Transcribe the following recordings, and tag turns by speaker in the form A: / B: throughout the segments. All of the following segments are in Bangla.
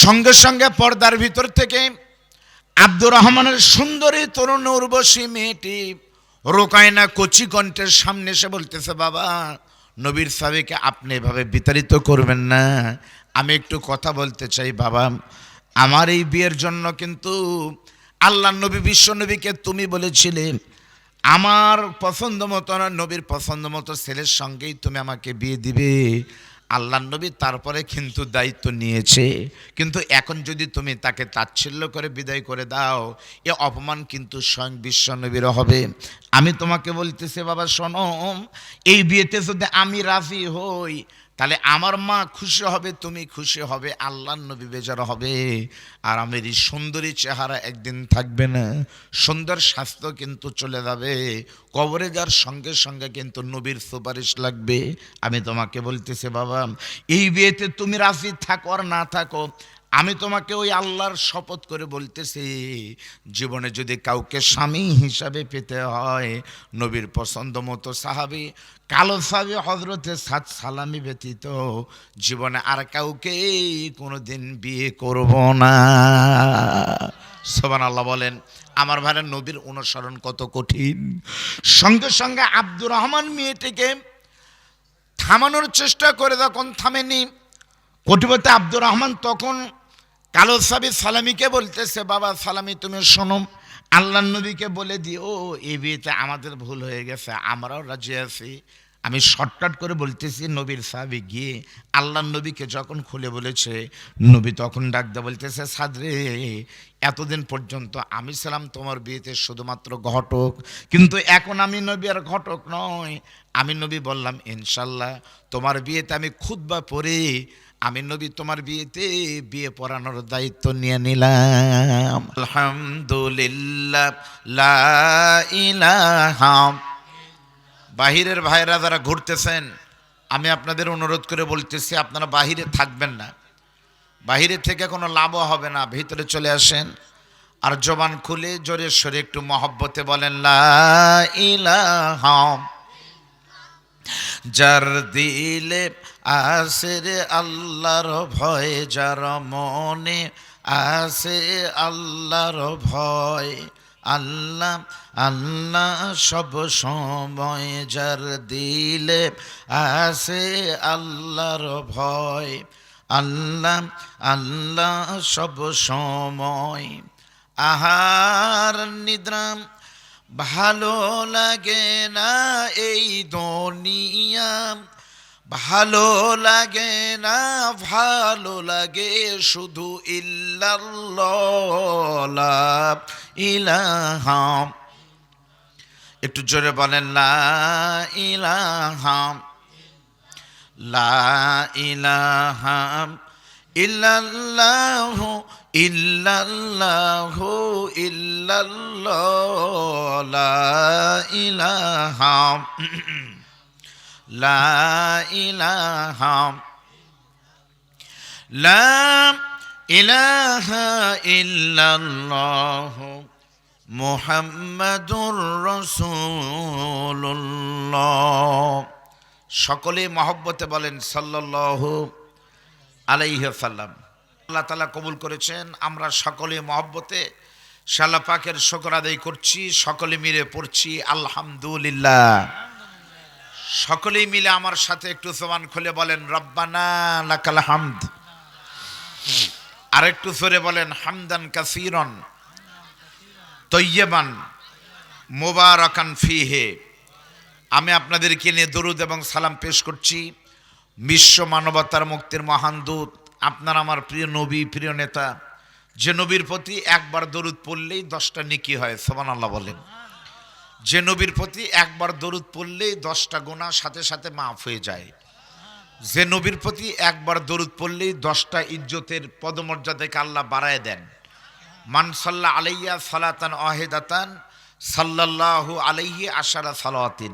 A: সঙ্গে সঙ্গে পর্দার ভিতর থেকে আব্দুর রহমানের সুন্দরী তরুণ উর্বশী মেয়েটি রোকায়না কচি কণ্ঠের সামনে এসে বলতেছে, বাবা নবীর সাহাবীকে আপনি এভাবে বিতাড়িত করবেন না, আমি একটু কথা বলতে চাই বাবা। আমার এই বিয়ের জন্য কিন্তু আল্লাহ নবী বিশ্ব নবীকে তুমি বলেছিলে আমার পছন্দ মতো নবীর পছন্দ মতো ছেলের সঙ্গেই তুমি আমাকে বিয়ে দিবে। আল্লাহ নবী তারপরে কিন্তু দায়িত্ব নিয়েছে, কিন্তু এখন যদি তুমি তাকে তাচ্ছিল্য করে বিদায় করে দাও, এ অপমান কিন্তু স্বয়ং বিশ্ব নবীর হবে। আমি তোমাকে বলতেছি বাবা শোনো, এই বিয়েতে যদি আমি রাজি হই তাহলে আমার মা খুশি হবে, তুমি খুশি হবে, আল্লাহ নবী বেজার হবে, আর আমার এই সুন্দরী চেহারা একদিন থাকবে না, সুন্দর স্বাস্থ্য কিন্তু চলে যাবে, কবরে যাওয়ার সঙ্গে সঙ্গে কিন্তু নবীর সুপারিশ লাগবে। আমি তোমাকে বলতেছি বাবা, এই বিয়েতে তুমি রাজি থাকো আর না থাকো, আমি তোমাকে ওই আল্লাহর শপথ করে বলতেছি, জীবনে যদি কাউকে স্বামী হিসাবে পেতে হয়, নবীর পছন্দ মতো সাহাবী কালো সাহাবী হযরতে সাদ সালামি ব্যতীত জীবনে আর কাউকে কোনোদিন বিয়ে করব না। সুবহানাল্লাহ বলেন। আমার ভাইরা, নবীর অনুসরণ কত কঠিন। সঙ্গে সঙ্গে আব্দুর রহমান মেয়েটিকে থামানোর চেষ্টা করে, তখন থামেনি। কোটিপতি আব্দুর রহমান তখন কালো সাহাবী সালামীকে বলতেছে, বাবা সালামী তুমি শোনো, আল্লাহ নবীকে বলে দিও এই বিয়েতে আমাদের ভুল হয়ে গেছে, আমরাও রাজি আছি। আমি শর্টকাট করে বলতেছি, নবীর সাহাবী গিয়ে আল্লাহ নবীকে যখন খুলে বলেছে, নবী তখন ডাক দিয়ে বলতেছে, সাদরে এতদিন পর্যন্ত আমি ছিলাম তোমার বিয়েতে শুধুমাত্র ঘটক, কিন্তু এখন আমি নবী আর ঘটক নয়, আমি নবী বললাম ইনশাল্লাহ তোমার বিয়েতে আমি খুতবা পড়ে আমি নবী তোমার বিয়েতে বিয়ে পড়ানোর দায়িত্ব নিয়ে নিলাম। আলহামদুলিল্লাহ লা ইলাহা। বাহিরের ভাইরা যারা ঘুরতেছেন, আমি আপনাদের অনুরোধ করে বলতেছি, আপনারা বাহিরে থাকবেন না, বাহিরে থেকে কোনো লাভও হবে না, ভিতরে চলে আসেন আর জবান খুলে জোরে সরে একটু মহব্বতে বলেন লা ইলাহা। যার দিলে আসে রে আল্লাহর ভয়, যার মনে আসে আল্লাহর ভয়, আল্লাহ আল্লাহ সব সময়, যার দিলে আসে আল্লাহর ভয়, আল্লাহ আল্লাহ সব সময়। আহার নিদ্রাম ভালো লাগে না এই দুনিয়া, ভালো লাগে না, ভালো লাগে শুধু ইল্লাল্লাহ লা ইলাহা। একটু জোরে বলেন লা ইলাহা, লা ইলাহা ইল্লাল্লাহু ইল্লাল্লাহু ইল্লাল্লাহ লা ইলাহা, লা ইলাহা, লা ইলাহা ইল্লাল্লাহু মুহাম্মাদুর রাসূলুল্লাহ। সকলে মহব্বতে বলেন সাল্লাল্লাহু আলাইহি ওয়াসাল্লাম। আল্লাহ তাআলা কবুল করেছেন, আমরা সকলে মহব্বতে আল্লাহ পাকের শুকর আদায় করছি, সকলে মিলে পড়ছি আলহামদুলিল্লাহ। সকলেই মিলে আমার সাথে একটু জবান খুলে বলেন রব্বানা লাকাল হামদ। আর একটু জোরে বলেন হামদান কাসীরান তয়্যিবান মুবারাকান ফীহি। আমি আপনাদেরকে নিয়ে দরুদ এবং সালাম পেশ করছি বিশ্ব মানবতার মুক্তির মহান দূত, আপনার আমার প্রিয় নবী, প্রিয় নেতা, যে নবীর প্রতি একবার দরুদ পড়লেই 10টা নেকি হয়। সুবহানাল্লাহ বলেন। যে নবীর প্রতি একবার দরুদ পড়লেই 10টা গুনাহ সাথে সাথে মাফ হয়ে যায়। যে নবীর প্রতি একবার দরুদ পড়লেই 10টা ইজ্জতের পদমর্যাদাকে আল্লাহ বাড়ায় দেন। মান সাল্লা আলাইয়া সালাতান ওয়াহিদাতান সাল্লাল্লাহু আলাইহি আশারা সালাওয়াতিন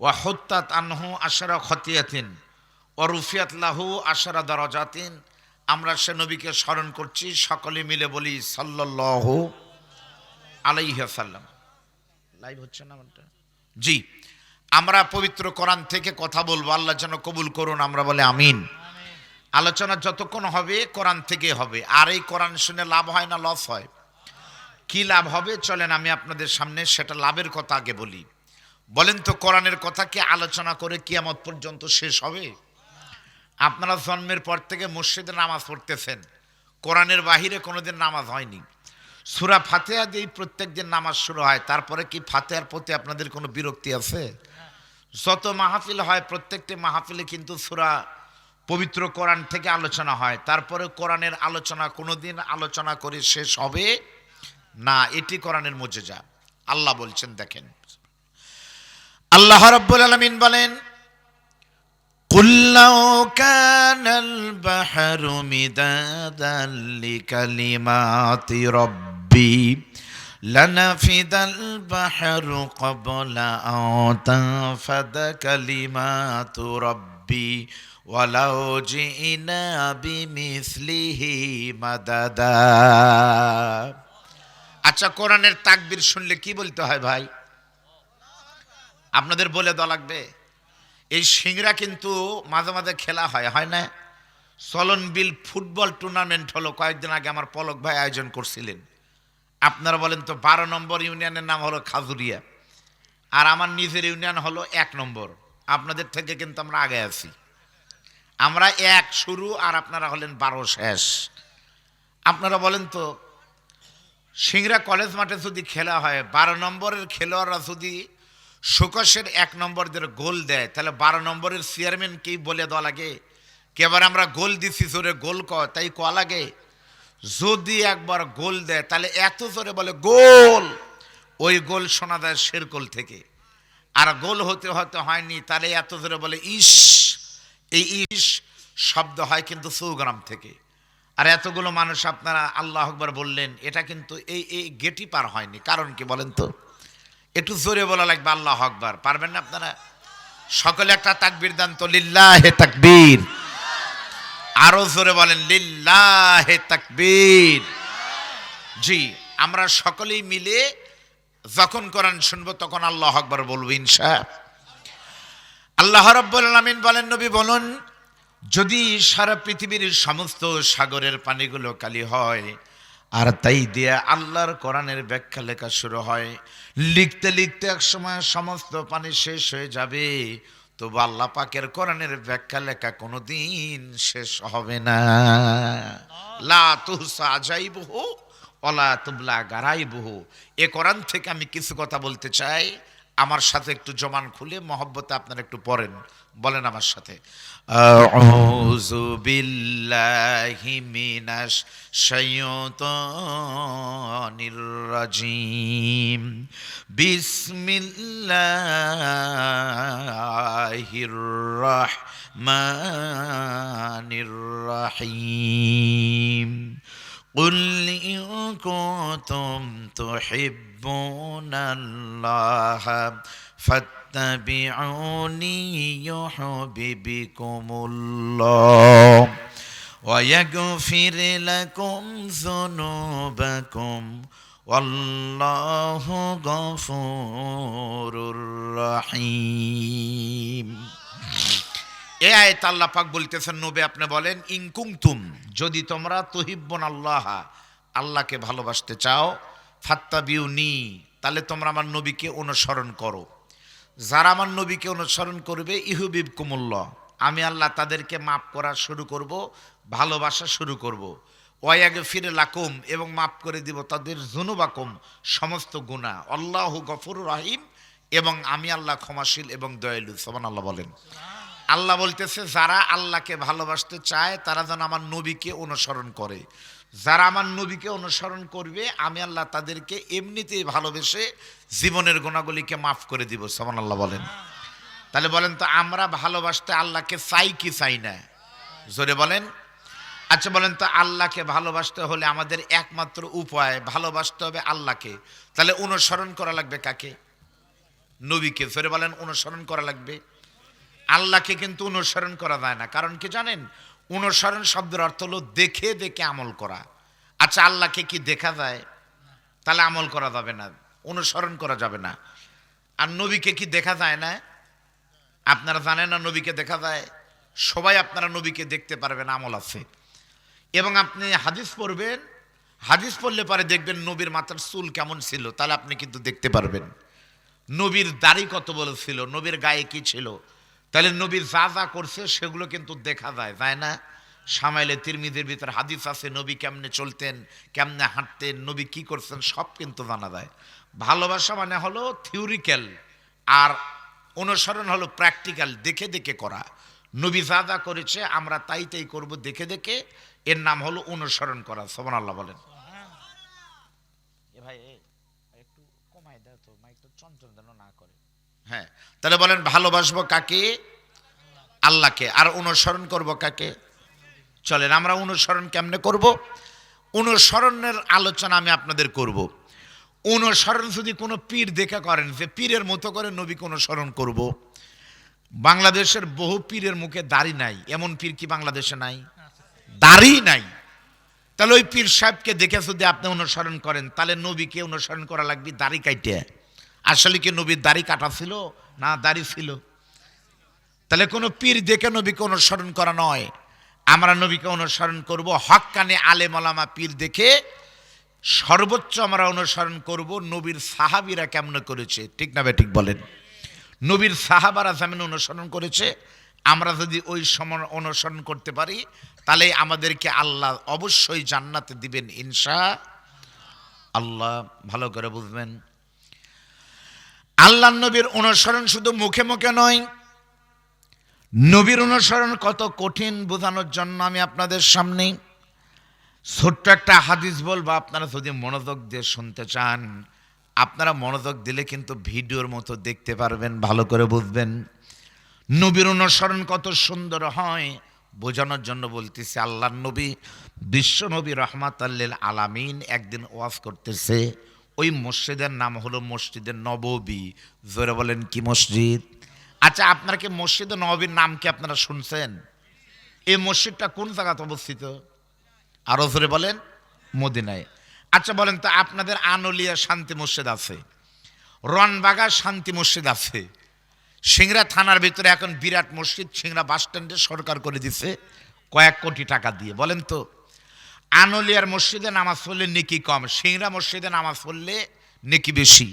A: ওয়া হুত্তাত আনহু আশারা খতিয়াতিন ওয়া রুফিয়াত লাহু আশারা দারাজাতিন। আমরা সে নবীকে স্মরণ করছি, সকলে মিলে বলি সাল্লাল্লাহু আলাইহি ওয়াসাল্লাম। লাইভ হচ্ছে না আমারটা? জি, আমরা পবিত্র কোরআন থেকে কথা বলবো, আল্লাহ যেন কবুল করুন, আমরা বলে আমিন। আলোচনা যতক্ষণ হবে কোরআন থেকে হবে। আর এই কোরআন শুনে লাভ হয় না লস হয়? কি লাভ হবে চলেন আমি আপনাদের সামনে সেটা লাভের কথা আগে বলি। বলেন তো কোরআনের কথা কি আলোচনা করে কিয়ামত পর্যন্ত শেষ হবে? আপনারা জন্মের পর থেকে মসজিদে নামাজ পড়তেছেন, কোরআনের বাহিরে কোনোদিন নামাজ হয়নি। সূরা ফাতিহা দিয়ে প্রত্যেক দিন নামাজ শুরু হয়, তারপরে কি ফাতিহার প্রতি আপনাদের কোনো বিরক্তি আছে? যত মাহফিল হয় প্রত্যেকটি মাহফিলে কিন্তু সূরা পবিত্র কোরআন থেকে আলোচনা হয়, তারপরে কোরআনের আলোচনা কোনোদিন আলোচনা করে শেষ হবে না। এটি কোরআনের মুজিজা। আল্লাহ বলছেন, দেখেন আল্লাহ রাব্বুল আলামিন বলেন, قُلْ لَوْ كَانَ الْبَحْرُ مِدَادًا لِكَلِمَاتِ رَبِّي لَنَفِدَ الْبَحْرُ قَبْلَ أَن تَنفَدَ كَلِمَاتُ رَبِّي وَلَوْ جِئْنَا بِمِثْلِهِ مَدَدًا। আচ্ছা, কোরআনের তাকবীর শুনলে কি বলতে হয় ভাই? আপনাদের বলে দেওয়া লাগবে। এই সিংড়া কিন্তু মাঝে মাঝে খেলা হয়, হয় না? চলনবিল ফুটবল টুর্নামেন্ট হলো কয়েকদিন আগে, আমার পলক ভাই আয়োজন করছিলেন। আপনারা বলেন তো 12 নম্বর ইউনিয়নের নাম হলো খাজুরিয়া, আর আমার নিজের ইউনিয়ন হলো 1 নম্বর। আপনাদের থেকে কিন্তু আমরা আগে আছি। আমরা 1 শুরু আর আপনারা হলেন 12 শেষ। আপনারা বলেন তো সিংড়া কলেজ মাঠে যদি খেলা হয়, 12 নম্বরের খেলোয়াড়রা যদি সুকসের 1 নম্বরদের গোল দেয়, তাহলে 12 নম্বরের চেয়ারম্যানকেই বলে দেওয়া লাগে কেবার আমরা গোল দিছি, জোরে গোল কয়, তাই কয়া লাগে। যদি একবার গোল দেয় তাহলে এত জোরে বলে গোল, ওই গোল শোনা যায় শেরকোল থেকে। আর গোল হতে হতে হয়নি, তাহলে এত জোরে বলে ইস। এই ইস শব্দ হয় কিন্তু চৌগ্রাম থেকে। আর এতগুলো মানুষ আপনারা আল্লাহ আকবার বললেন, এটা কিন্তু এই গেটি পার হয়নি। কারণ কি বলেন তো? একটু জোরে বলা লাগবে আল্লাহ আকবার। পারবেন না আপনারা? সকলে একটা তাকবীর দেন তো, লিল্লাহে তাকবীর। আরো জোরে বলেন লিল্লাহে তাকবীর। জি, আমরা সকলেই মিলে যখন কোরআন শুনবো তখন আল্লাহ আকবার বলবো ইনশাআল্লাহ। আল্লাহ রাব্বুল আলামিন বলেন, নবী বলুন, যদি সারা পৃথিবীর সমস্ত সাগরের পানিগুলো কালি হয় আর তাই দিয়ে আল্লাহর কোরআনের ব্যাখ্যা লেখা শুরু হয়, লিখতে লিখতে এক সময় সমস্ত পানি শেষ হয়ে যাবে, তবু আল্লাহ পাকের কোরআনের ব্যাখ্যা লেখা কোনোদিন শেষ হবে না। লা তুহসা আজাইবুহু ওয়ালা তুবলা গারাইবুহু। এ কোরআন থেকে আমি কিছু কথা বলতে চাই, আমার সাথে একটু জবান খুলে মহব্বতে আপনারা একটু পড়েন, বলেন আমার সাথে, আউযু বিল্লাহি মিনাশ শাইতানির রাজিম, বিসমিল্লাহির রাহমানির রাহিম। قُلْ إِن كُنتُمْ تُحِبُّونَ اللَّهَ فَاتَّبِعُونِي يُحْبِبْكُمُ اللَّهُ وَيَغْفِرْ لَكُمْ ذُنُوبَكُمْ وَاللَّهُ غَفُورٌ رَحِيمٌ। এই আয়াতে আল্লাহ পাক বলতেছেন, নবী আপনি বলেন, ইন কুনতুম, যদি তোমরা তুহিব্বুন আল্লাহ, আল্লাহকে ভালোবাসতে চাও, ফাত্তাবিউনি, তাহলে তোমরা আমার নবীকে অনুসরণ করো। যারা আমার নবীকে অনুসরণ করবে, ইহুবিবকুমুল্লাহ, আমি আল্লাহ তাদেরকে মাফ করা শুরু করব, ভালোবাসা শুরু করব। ওয়াগফির লাকুম, এবং মাফ করে দিব তাদের যুনুবাকুম, সমস্ত গুনাহ। আল্লাহু গফুরুর রহিম, এবং আমি আল্লাহ ক্ষমাশীল এবং দয়ালু। সুবহানাল্লাহ বলেন। আল্লাহ বলতেছে যারা আল্লাহকে ভালোবাসতে চায় তারা যেন আমার নবীকে অনুসরণ করে। যারা আমার নবীকে অনুসরণ করবে, আমি আল্লাহ তাদেরকে এমনিতেই ভালোবেসে জীবনের গুনাহগুলিকে মাফ করে দিব। সুবহানাল্লাহ বলেন। তাহলে বলেন তো, আমরা ভালোবাসতে আল্লাহকে চাই কি চাই না? জোরে বলেন। আচ্ছা বলেন তো, আল্লাহকে ভালোবাসতে হলে আমাদের একমাত্র উপায় ভালোবাসতে হবে আল্লাহকে, তাহলে অনুসরণ করা লাগবে কাকে? নবীকে। জোরে বলেন, অনুসরণ করা লাগবে। আল্লাহকে কিন্তু অনুসরণ করা যায় না। কারণ কি জানেন? অনুসরণ শব্দের অর্থ হলো দেখে দেখে আমল করা। আচ্ছা, আল্লাহকে কি দেখা যায়? তাহলে আমল করা যাবে না, অনুসরণ করা যাবে না। আর নবীকে কি দেখা যায় না? আপনারা জানেন না নবীকে দেখা যায়? সবাই আপনারা নবীকে দেখতে পারবেন, আমল আছে। এবং আপনি হাদিস পড়বেন, হাদিস পড়লে পরে দেখবেন নবীর মাথার চুল কেমন ছিল, তাহলে আপনি কিন্তু দেখতে পারবেন। নবীর দাড়ি কত বড় ছিল, নবীর গায়ে কি ছিল, তাহলে নবী যা যা করছে সেগুলো কিন্তু দেখা যায়, তাই না? সামাইলে তিরমিজির ভিতর হাদিস আছে, নবী কেমনে চলতেন, কেমনে হাঁটতেন, নবী কি করছেন, সব কিন্তু জানা যায়। ভালোবাসা মানে হলো থিওরিক্যাল, আর অনুসরণ হলো প্র্যাকটিক্যাল, দেখে দেখে করা। নবী যা যা করেছে আমরা তাই তাই করব দেখে দেখে, এর নাম হলো অনুসরণ করা। সুবহানাল্লাহ বলেন। ভাই একটু কমাই দাও তো, মাইকটা চঞ্চল যেন না করে। হ্যাঁ, তাহলে বলেন ভালোবাসবো কাকে? আল্লাহকে। আর অনুসরণ করব কাকে? চলেন আমরা অনুসরণ কেমনে করব, অনুসরণের আলোচনা আমি আপনাদের করব। অনুসরণ যদি কোনো পীর দেখে করেন, যে পীরের মতো করে নবীকে অনুসরণ করব। বাংলাদেশের বহু পীরের মুখে দাড়ি নাই, এমন পীর কি বাংলাদেশে নাই? দাড়ি নাই। তাহলে ওই পীর সাহেবকে দেখে যদি আপনি অনুসরণ করেন, তাহলে নবীকে অনুসরণ করা লাগবে দাড়ি কাটে। আসলে কি নবীর দাড়ি কাটা ছিল না দাড়ি ছিল? তাহলে কোনো পীর দেখে নবীকে অনুসরণ করা নয়, আমরা নবীকে অনুসরণ করব হক্কানি আলেম ওলামা পীর দেখে। সর্বোচ্চ আমরা অনুসরণ করব নবীর সাহাবীরা কেমন করেছে, ঠিক না ঠিক বলেন? নবীর সাহাবারা যেমন অনুসরণ করেছে, আমরা যদি ওই সময় অনুসরণ করতে পারি, তাহলে আমাদেরকে আল্লাহ অবশ্যই জান্নাতে দিবেন ইনশাআল্লাহ। ভালো করে বুঝবেন, আল্লাহর নবীর অনুসরণ শুধু মুখে মুখে নয়, নবীর অনুসরণ কত কঠিন বোঝানোর জন্য আমি আপনাদের সামনে ছোট্ট একটা হাদিস বলবো। আপনারা যদি মনোযোগ দিয়ে শুনতে চান, আপনারা মনোযোগ দিলে কিন্তু ভিডিওর মতো দেখতে পারবেন, ভালো করে বুঝবেন নবীর অনুসরণ কত সুন্দর হয় বোঝানোর জন্য বলতেছি। আল্লাহর নবী বিশ্ব নবী রহমাতুল লিল আলামিন একদিন ওয়াজ করতেছে, ওই মসজিদের নাম হলো মসজিদে নববী। জোরে বলেন কি মসজিদ? আচ্ছা, আপনারা কি মসজিদে নববীর নাম কি আপনারা শুনছেন? এই মসজিদটা কোন জায়গাতে অবস্থিত? আরো জোরে বলেন। মদিনায়। আচ্ছা বলেন তো, আপনাদের আনলিয়া শান্তি মসজিদ আছে, রনবাগা শান্তি মসজিদ আছে, সিংড়া থানার ভিতরে এখন বিরাট মসজিদ সিংড়া বাস স্ট্যান্ডে সরকার করে দিছে কয়েক কোটি টাকা দিয়ে। বলেন তো, আনলিয়ার মসজিদে নামাজ পড়লে নেকি কম, সিংড়া মসজিদে নামাজ পড়লে নেকি বেশি,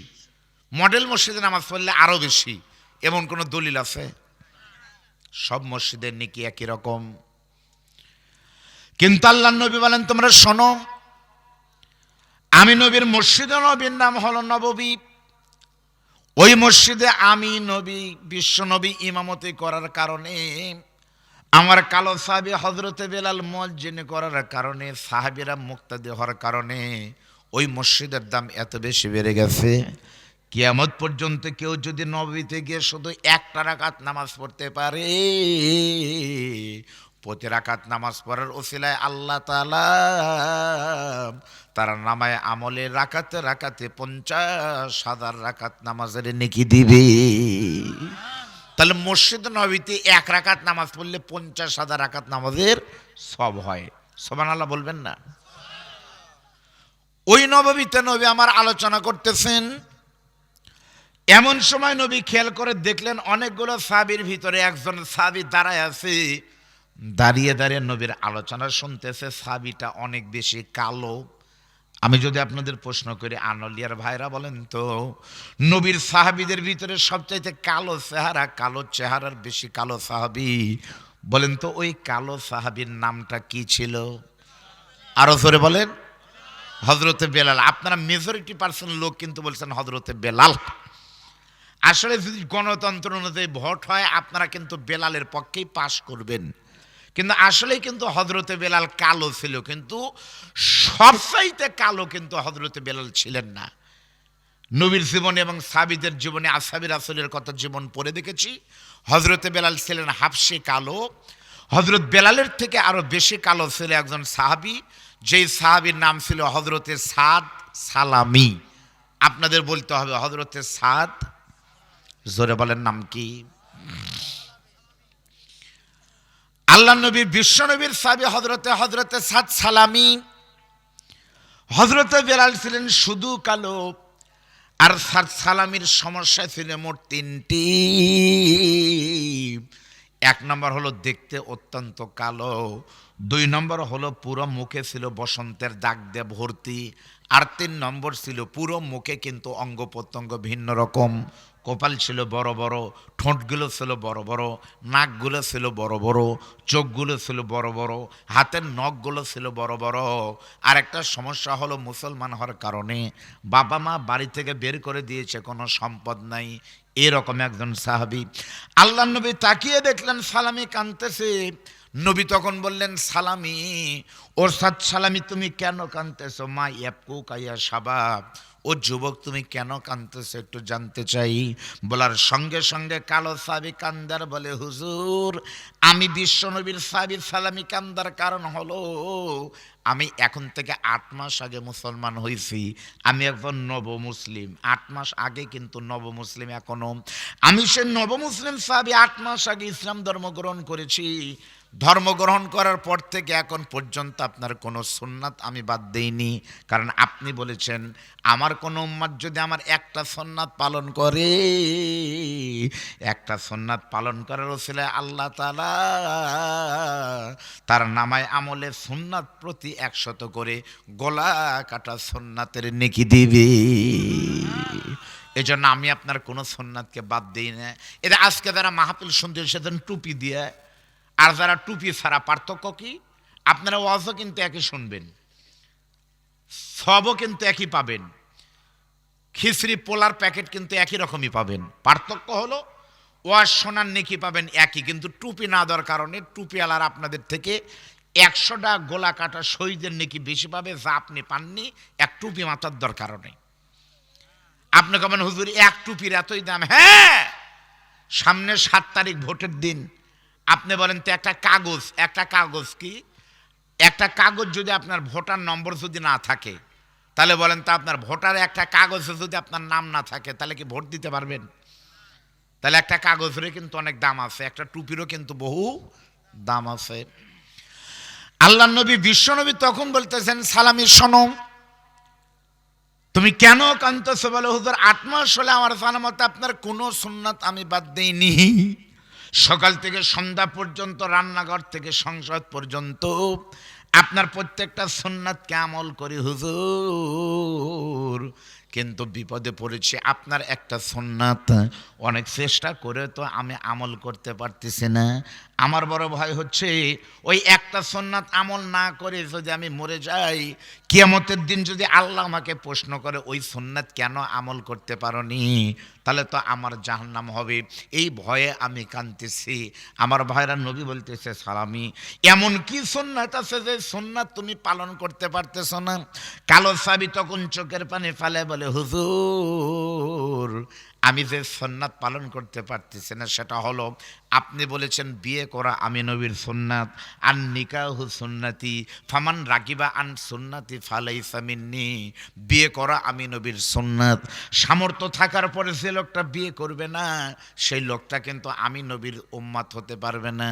A: মডেল মসজিদে নামাজ পড়লে আরো বেশি, এমন কোনো দলিল আছে? সব মসজিদের নেকি একই রকম। কিন্তু আল্লাহর নবী বলেন, তোমরা শোনো, আমি নবীর মসজিদে নবীর নাম হলো নববী। ওই মসজিদে আমি নবী বিশ্ব নবী ইমামতি করার কারণে, আমার কালো সাহাবী হযরতে বেলাল মুয়াজ্জিন করার কারণে, সাহাবীরা মুক্তাদি হওয়ার কারণে ওই মসজিদের দাম এত বেশি বেড়ে গেছে। কিয়ামত পর্যন্ত কেউ যদি নববীতে গিয়ে শুধু একটা রাকাত নামাজ পড়তে পারে, প্রতি রাকাত নামাজ পড়ার ওসিলায় আল্লাহ তাআলা তার নামায় আমলে রাকাতে রাকাতে 50,000 রাকাত নামাজের নেকি দিবে। তাহলে মসজিদ নববীতে এক রাকাত নামাজ পড়লে 50,000 রাকাত নামাজের সব হয়। সুবহানাল্লাহ বলবেন না? ওই নববীতে নবী আমার আলোচনা করতেছেন, এমন সময় নবী খেয়াল করে দেখলেন অনেকগুলো সাহাবীর ভিতরে একজন সাহাবী দাঁড়ায় আছে, দাঁড়িয়ে দাঁড়িয়ে নবীর আলোচনা শুনতেছে। সাহাবীটা অনেক বেশি কালো। আমি যদি আপনাদের প্রশ্ন করি, আনলিয়ার ভাইরা বলেন তো, নবীর সাহাবীদের ভিতরে সবচাইতে কালো চেহারা, কালো চেহারার বেশি কালো সাহাবী, বলেন তো ওই কালো সাহাবীর নামটা কি ছিল? আরো জোরে বলেন। হযরতে বেলাল। আপনারা মেজরিটি পার্সেন্ট লোক কিন্তু বলছেন হযরতে বেলাল। আসলে যদি গণতন্ত্র অনুযায়ী ভোট হয়, আপনারা কিন্তু বেলালের পক্ষেই পাশ করবেন, কিন্তু আসলেই কিন্তু হযরতে বেলাল কালো ছিল, কিন্তু সবচাইতে কালো কিন্তু হযরতে বেলাল ছিলেন না। নবীর জীবনে এবং সাহাবীদের জীবনে, আসহাবে রাসূলের কথা জীবন পড়ে দেখেছি, হযরতে বেলাল ছিলেন হাবশি কালো। হযরত বেলালের থেকে আরো বেশি কালো ছিল একজন সাহাবী, যেই সাহাবীর নাম ছিল হযরতে সাদ সালামি। আপনাদের বলতে হবে হযরতে সাদ, জোরে বলেন নাম কি? আল্লাহ নবী বিশ্ব নবীর সাহাবী হযরতে সাদ সালামি। হযরতে বেলাল ছিলেন শুধু কালো, আর সাদ সালামির সমস্যা ছিল মোট 3টি। এক নম্বর হলো দেখতে অত্যন্ত কালো, দুই নম্বর হলো পুরো মুখে ছিল বসন্তের দাগ দিয়ে ভর্তি, আর তিন নম্বর ছিল পুরো মুখে কিন্তু অঙ্গ প্রত্যঙ্গ ভিন্ন রকম। কপাল ছিল বড় বড়, ঠোঁটগুলো ছিল বড় বড়, নাকগুলো ছিল বড় বড়, চোখগুলো ছিল বড় বড়, হাতের নখগুলো ছিল বড় বড়। আর একটা সমস্যা হলো মুসলমান হওয়ার কারণে বাবা মা বাড়ি থেকে বের করে দিয়েছে, কোনো সম্পদ নাই। এরকম একজন সাহাবী, আল্লাহ নবী তাকিয়ে দেখলেন সালামি কাঁদতেছে। নবী তখন বললেন, সালামি, ওরসাদ সালামি, তুমি কেন কাঁদতেছো? মা ইয়াবকু কাইয়া শাবাব, ও যুবক তুমি কেন কাঁদতেছো একটু জানতে চাই। বলার সঙ্গে সঙ্গে কালো সাহাবী কান্দার বলে, হুজুর আমি বিশ্বনবীর সাহাবী, সালামি কান্দার কারণ হলো আমি এখন থেকে 8 মাস আগে মুসলমান হয়েছি, আমি একজন নব মুসলিম। 8 মাস আগে কিন্তু নব মুসলিম এখনো, আমি সে নব মুসলিম সাহাবী, 8 মাস আগে ইসলাম ধর্ম গ্রহণ করেছি। ধর্মগ্রহণ করার পর থেকে এখন পর্যন্ত আপনার কোনো সুন্নাত আমি বাদ দেইনি, কারণ আপনি বলেছেন আমার কোনো উম্মত যদি আমার একটা সুন্নাত পালন করে, একটা সুন্নাত পালন করার ওসিলায় আল্লাহ তাআলা তার নামায় আমলে সুন্নাত প্রতি 100 করে গলা কাটা সুন্নাতের নেকি দিবে। এজন্য আমি আপনার কোনো সুন্নাতকে বাদ দিই না। এটা আজকে যারা মাহফিল শুনতে এসেছেন টুপি দিয়ে, আর যারা টুপি ছাড়া, পার্থক্য কি? আপনারা ওয়াজও কিন্তু একই শুনবেন, সবও কিন্তু একই পাবেন, খিচড়ি পোলার প্যাকেট কিন্তু একই রকমই পাবেন। পার্থক্য হলো ওয়াজ শোনার নেকি পাবেন একই, কিন্তু টুপি না দেওয়ার কারণে টুপিওয়ালার আপনাদের থেকে 100টা গোলা কাটা শহীদের নেকি বেশি পাবে, যা আপনি পাননি এক টুপি মাথার দেওয়ার কারণে। আপনি কবেন হুজুর এক টুপির এতই দাম? হ্যাঁ, সামনে 7 তারিখ ভোটের দিন, আপনি বলেন তো একটা কাগজ কি, একটা কাগজ যদি আপনার ভোটার নম্বর যদি না থাকে, তাহলে বলেন তো আপনার ভোটারে একটা কাগজে যদি আপনার নাম না থাকে, তাহলে কি ভোট দিতে পারবেন? তাহলে একটা কাগজেরও কিন্তু অনেক দাম আছে, একটা টুপিরও কিন্তু বহু দাম আছে। আল্লাহ নবী বিশ্বনবী তখন বলতেছেন, সালামি শোনো, তুমি কেন কাঁদতেছো? বলে, হুজুর 8 মাস হলে আমার জানা মতে আপনার কোনো সুন্নাত আমি বাদ দেইনি। সকাল থেকে সন্ধ্যা পর্যন্ত, রান্নাঘর থেকে সংসদ পর্যন্ত আপনার প্রত্যেকটা সুন্নাতকে আমল করি হুজুর, কিন্তু বিপদে পড়েছি, আপনার একটা সুন্নাত অনেক চেষ্টা করে তো আমি আমল করতে পারতেছি না। আমার বড় ভয় হচ্ছে ওই একটা সুন্নাত আমল না করে যদি আমি মরে যাই, কিয়ামতের দিন যদি আল্লাহ আমাকে প্রশ্ন করে ওই সুন্নাত কেন আমল করতে পারোনি, তাহলে তো আমার জাহান্নাম হবে। এই ভয়ে আমি কাঁদতেছি। আমার ভাইরা, নবী বলতেছে, সালামি, এমন কি সুন্নাত আছে যে সুন্নাত তুমি পালন করতে পারতেছ না? কালো সাহাবী তখন চোখের পানি ফেলে বলে, হুজুর আমি যে সুন্নাত পালন করতে পারতেছি না সেটা হলো, আপনি বলেছেন বিয়ে করা আমি নবীর সুন্নাত, আর নিকাহু সুন্নতি, ফামান রাগিবা আন সুন্নতি ফালাইসা মিন্নি, বিয়ে করা আমি নবীর সুন্নাত। সামর্থ্য থাকার পরে যে লোকটা বিয়ে করবে না, সেই লোকটা কিন্তু আমি নবীর উম্মত হতে পারবে না।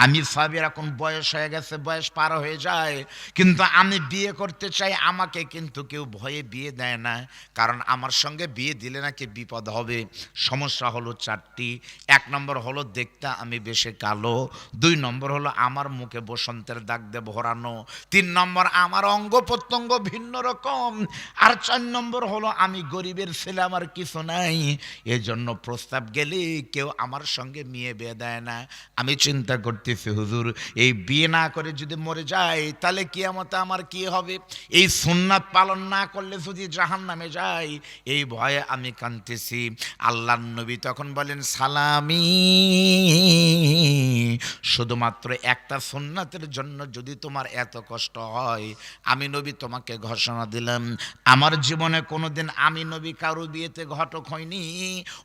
A: আমি সাহাবীর এখন বয়স হয়ে গেছে, বয়স পার হয়ে যায়, কিন্তু আমি বিয়ে করতে চাই, আমাকে কিন্তু কেউ ভয়ে বিয়ে দেয় না, কারণ আমার সঙ্গে বিয়ে দিলে নাকি বিপদ হবে। সমস্যা হলো 4টি। 1 নম্বর হলো দেখতে আমি বেশি কালো, 2 নম্বর হলো আমার মুখে বসন্তের দাগ দিয়ে ভরানো, 3 নম্বর আমার অঙ্গ প্রত্যঙ্গ ভিন্ন রকম, আর 4 নম্বর হলো আমি গরিবের ছেলে, আমার কিছু নাই। এজন্য প্রস্তাব গেলে কেউ আমার সঙ্গে বিয়ে দেয় না। আমি চিন্তা করতেছি, হুজুর এই বিয়ে না করে যদি মরে যাই, তাহলে কিয়ামতে আমার কি হবে? এই সুন্নাত পালন না করলে যদি জাহান্নামে যাই, এই ভয়ে আমি কাঁদতেছি। আল্লাহর নবী তখন বলেন, সালামি, শুধুমাত্র একটা সুন্নাতের জন্য যদি তোমার এত কষ্ট হয়, আমি নবী তোমাকে ঘোষণা দিলাম, আমার জীবনে কোনোদিন আমি নবী কারো বিয়েতে ঘটক হয়নি।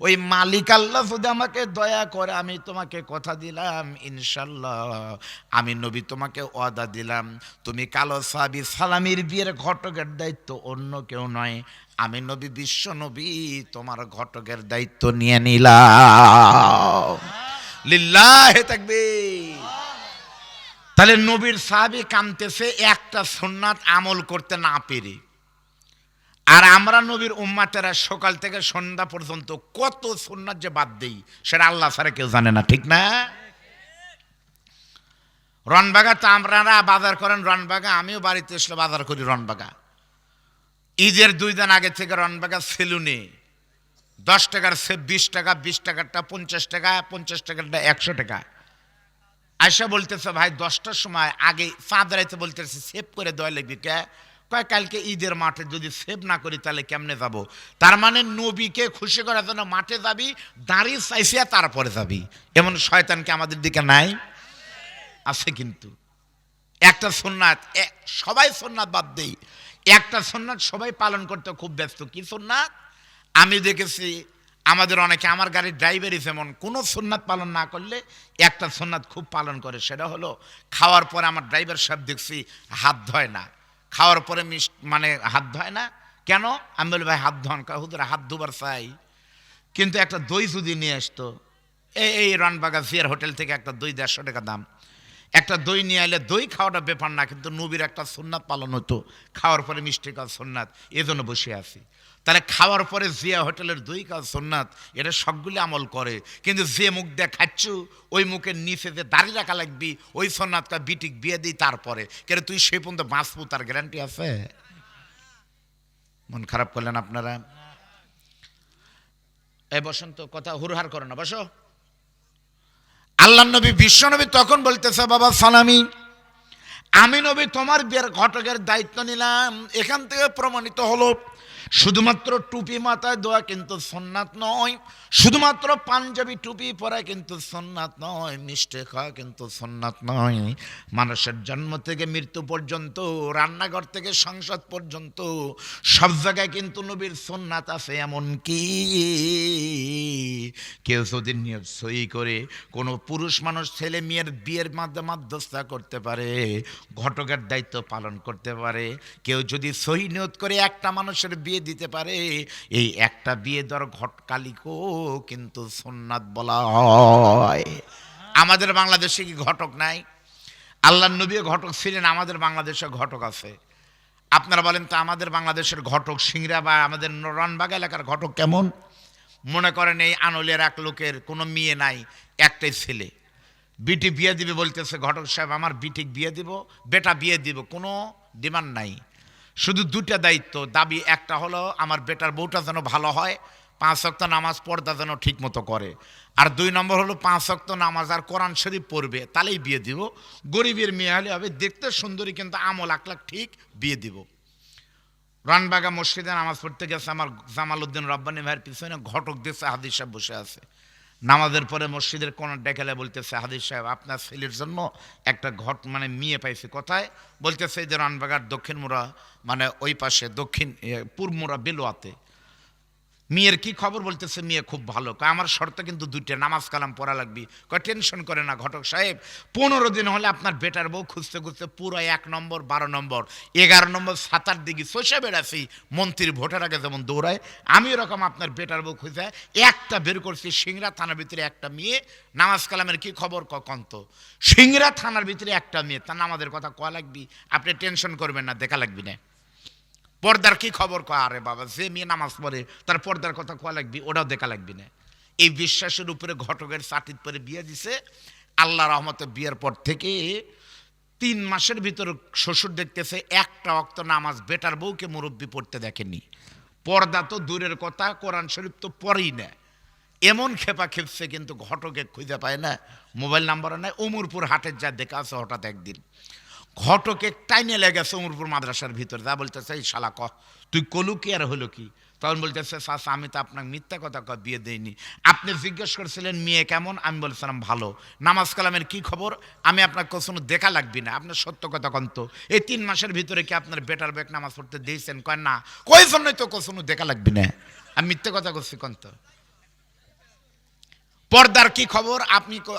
A: ওই মালিক আল্লাহ যদি আমাকে দয়া করে, আমি তোমাকে কথা দিলাম ইনশাল্লাহ, আমি নবী তোমাকে ওয়াদা দিলাম, তুমি কালো সাহাবী সালামির বিয়ের ঘটকের দায়িত্ব অন্য কেউ নয়, আমি নবী বিশ্ব নবী তোমার ঘটকের দায়িত্ব নিয়ে নিলাম। লিল্লাহি তাকবীর। তাহলে নবীর সাহাবী কাঁদতেছে একটা সুন্নাত আমল করতে না পেরে, আর আমরা নবীর উম্মতেরা সকাল থেকে সন্ধ্যা পর্যন্ত কত সুন্নাত যে বাদ দেই, সেটা আল্লাহ ছাড়া কেউ জানে না, ঠিক না? রনবাগা তো আপনারা বাজার করেন রনবাগা, আমিও বাড়িতে এসে বাজার করি রনবাগা। ঈদের 2 দিন আগে থেকে রনবাগা সেলুনে 10 টাকার সেব 20 টাকা, 20 টাকারটা 50 টাকা, 50 টাকারটা 100 টাকা। আয়সা বলতেছে ভাই 10টার সময় আগে চাঁদ রাইতে বলতেছে সেভ করে দেওয়া লাগবে। কে কয় কালকে ঈদের মাঠে যদি সেভ না করি তাহলে কেমনে যাব? তার মানে নবীকে খুশি করার জন্য মাঠে যাবি, দাঁড়িয়ে চাইছিয়া তারপরে যাবি। এমন শয়তান কি আমাদের দিকে নাই? আছে। কিন্তু একটা সুন্নাত সবাই সুন্নাত বাদ দেই, একটা সুন্নাত সবাই পালন করতে খুব ব্যস্ত। কি সুন্নাত? আমি দেখেছি আমাদের অনেকে, আমার গাড়ির ড্রাইভারই যেমন কোনো সুন্নাত পালন না করলে একটা সুন্নাত খুব পালন করে, সেটা হলো খাওয়ার পরে আমার ড্রাইভার সাহেব দেখছি হাত ধয় না। খাওয়ার পরে মানে হাত ধয় না কেন? আমি বলি ভাই হাত ধোন। হুজুর হাত ধোবার চাই, কিন্তু একটা দই যদি নিয়ে আসতো, এই রনবাগা জিয়ার হোটেল থেকে একটা দই 150 টাকা দাম, একটা দই নিয়ে এলে দই খাওয়াটা ব্যাপার না, কিন্তু নবীর একটা সুন্নাত পালন হতো, খাওয়ার পরে মিষ্টি খাওয়া সুন্নাত, এজন্য বসে আছি। তাহলে খাওয়ার পরে জিয়া হোটেলের দই খাওয়া সুন্নাত, এটা সবগুলি আমল করে। কিন্তু যে মুখ দিয়ে খাচ্ছু ওই মুখের নিচে যে দাঁড়িয়ে রাখা লাগবি, ওই সুন্নাতটা বিটিক বিয়ে দিই তারপরে, কেন তুই সেই পর্যন্ত বাঁচবো তার গ্যারান্টি আছে? মন খারাপ করলেন আপনারা? এই বসন্ত কথা হুরহার করে না, বসো। আল্লাহ নবী বিশ্ব নবী তখন বলতেছে বাবা সালামি, আমি নবী তোমার বিয়ের ঘটকের দায়িত্ব নিলাম। এখান থেকে প্রমাণিত হলো শুধুমাত্র টুপি মাথায় দেওয়া কিন্তু সুন্নাত নয়, শুধুমাত্র পাঞ্জাবি টুপি পরা কিন্তু সুন্নাত নয়, মিষ্টি খাওয়া কিন্তু সুন্নাত নয়। মানুষের জন্ম থেকে মৃত্যু পর্যন্ত, রান্নাঘর থেকে সংসদ পর্যন্ত সব জায়গায় কিন্তু নবীর সুন্নাত আছে। এমন কি কেউ যদি নিয়ত সই করে কোনো পুরুষ মানুষ ছেলে মেয়ের বিয়ের মাধ্যমে মধ্যস্থতা করতে পারে, ঘটকের দায়িত্ব পালন করতে পারে, কেউ যদি সহি নিয়ত করে একটা মানুষের বিয়ে দিতে পারে, এই একটা বিয়ে দেওয়ার ঘটকালিকেও কিন্তু সুন্নাত বলা হয়। আমাদের বাংলাদেশে কি ঘটক নাই? আল্লাহর নবী ঘটক ছিলেন, আমাদের বাংলাদেশে ঘটক আছে। আপনারা বলেন তো আমাদের বাংলাদেশের ঘটক সিংড়া বা আমাদের রনবাগা এলাকার ঘটক কেমন? মনে করেন এই আনলের এক লোকের কোনো মেয়ে নাই, একটাই ছেলে, বিটি বিয়ে দিবে বলতেছে ঘটক সাহেব আমার বিটিক বিয়ে দিব, বেটা বিয়ে দিব, কোনো ডিমান্ড নাই, শুধু 2টা দায়িত্ব দাবি। একটা হলো আমার বেটার বউটা যেন ভালো হয়, 5 ওয়াক্ত নামাজ পর্দা যেন ঠিক মতো করে, আর 2 নম্বর হলো 5 ওয়াক্ত নামাজ আর কোরআন শরীফ পড়বে, তাহলেই বিয়ে দিব। গরিবের মেয়ে হলে হবে, দেখতে সুন্দরী কিন্তু আমল আখলাক ঠিক, বিয়ে দিব। রনবাগা মসজিদে নামাজ পড়তে গেছে আমার জামাল উদ্দিন রব্বানী ভাইয়ের পিছনে, ঘটক দিচ্ছে হাদিস সাহেব বসে আছে। নামাজের পরে মসজিদের কোণে ডেকেলে বলতেছে হাদিস সাহেব আপনার ছেলের জন্য একটা মানে মেয়ে পাইছি। কোথায়? বলতেছে যে রনবাগার দক্ষিণ মোড়া, মানে ওই পাশে দক্ষিণ পূর্ব মোড়া বেলোয়াতে। মেয়ের কি খবর? বলতেছে মেয়ে খুব ভালো। আমার শর্ত কিন্তু 2টা, নামাজ কালাম পড়া লাগবে। টেনশন করে না ঘটক সাহেব, 15 দিন হলে আপনার বেটার বউ খুঁজতে খুঁজতে পুরো 1 নম্বর 12 নম্বর 11 নম্বর 7 দিকে চষে বেড়াচ্ছি, মন্ত্রীর ভোটের আগে যেমন দৌড়ায়, আমি এরকম আপনার বেটার বউ খুঁজে একটা বের করছি। সিংড়া থানার ভিতরে একটা মেয়ে, নামাজ কালামের কি খবর? কন্ত সিংড়া থানার ভিতরে একটা মেয়ে, তার নামাজের কথা কয়া লাগবি, আপনি টেনশন করবেন না, দেখা লাগবি না। পর্দার কি খবর? আরে বাবা, যে মেয়ে নামাজ পড়ে তার পর্দার কথা কোয়া লাগবি, ওটাও দেখা লাগবি না। এই বিশ্বাসের উপরে ঘটকের চাটিত পরে বিয়ে দিছে। আল্লাহ রহমতে বিয়ের পর থেকে 3 মাসের ভিতর শ্বশুর দেখতেছে একটা ওয়াক্ত নামাজ বেটার বউকে মুরব্বি পড়তে দেখেনি। পর্দা তো দূরের কথা, কোরআন শরীফ তো পড়েই না। এমন খেপা খেপছে, কিন্তু ঘটকে খুঁজে পায় না, মোবাইল নাম্বারও নাই। উমরপুর হাটের যা দেখা আছে, হঠাৎ একদিন ঘটকে টাইনে লেগেছে উমরপুর মাদ্রাসার ভিতর, যা বলতেছে এই শালা তুই কলু কি আর হলো কি? তখন বলতেছে চাচা আমি তো আপনাকে মিথ্যা কথা বিয়ে দেইনি, আপনি জিজ্ঞেস করছিলেন মেয়ে কেমন, আমি বলছিলাম ভালো। নামাজ কালামের কি খবর? আমি আপনার কোনো দেখা লাগবি না, আপনার সত্য কথা কন্ত এই 3 মাসের ভিতরে কি আপনার বেটার বেক নামাজ পড়তে দিয়েছেন? কয় না। কই জন্যই তো কোনো দেখা লাগবি না, আমি মিথ্যা কথা করছি কন্ত। পর্দার কি খবর?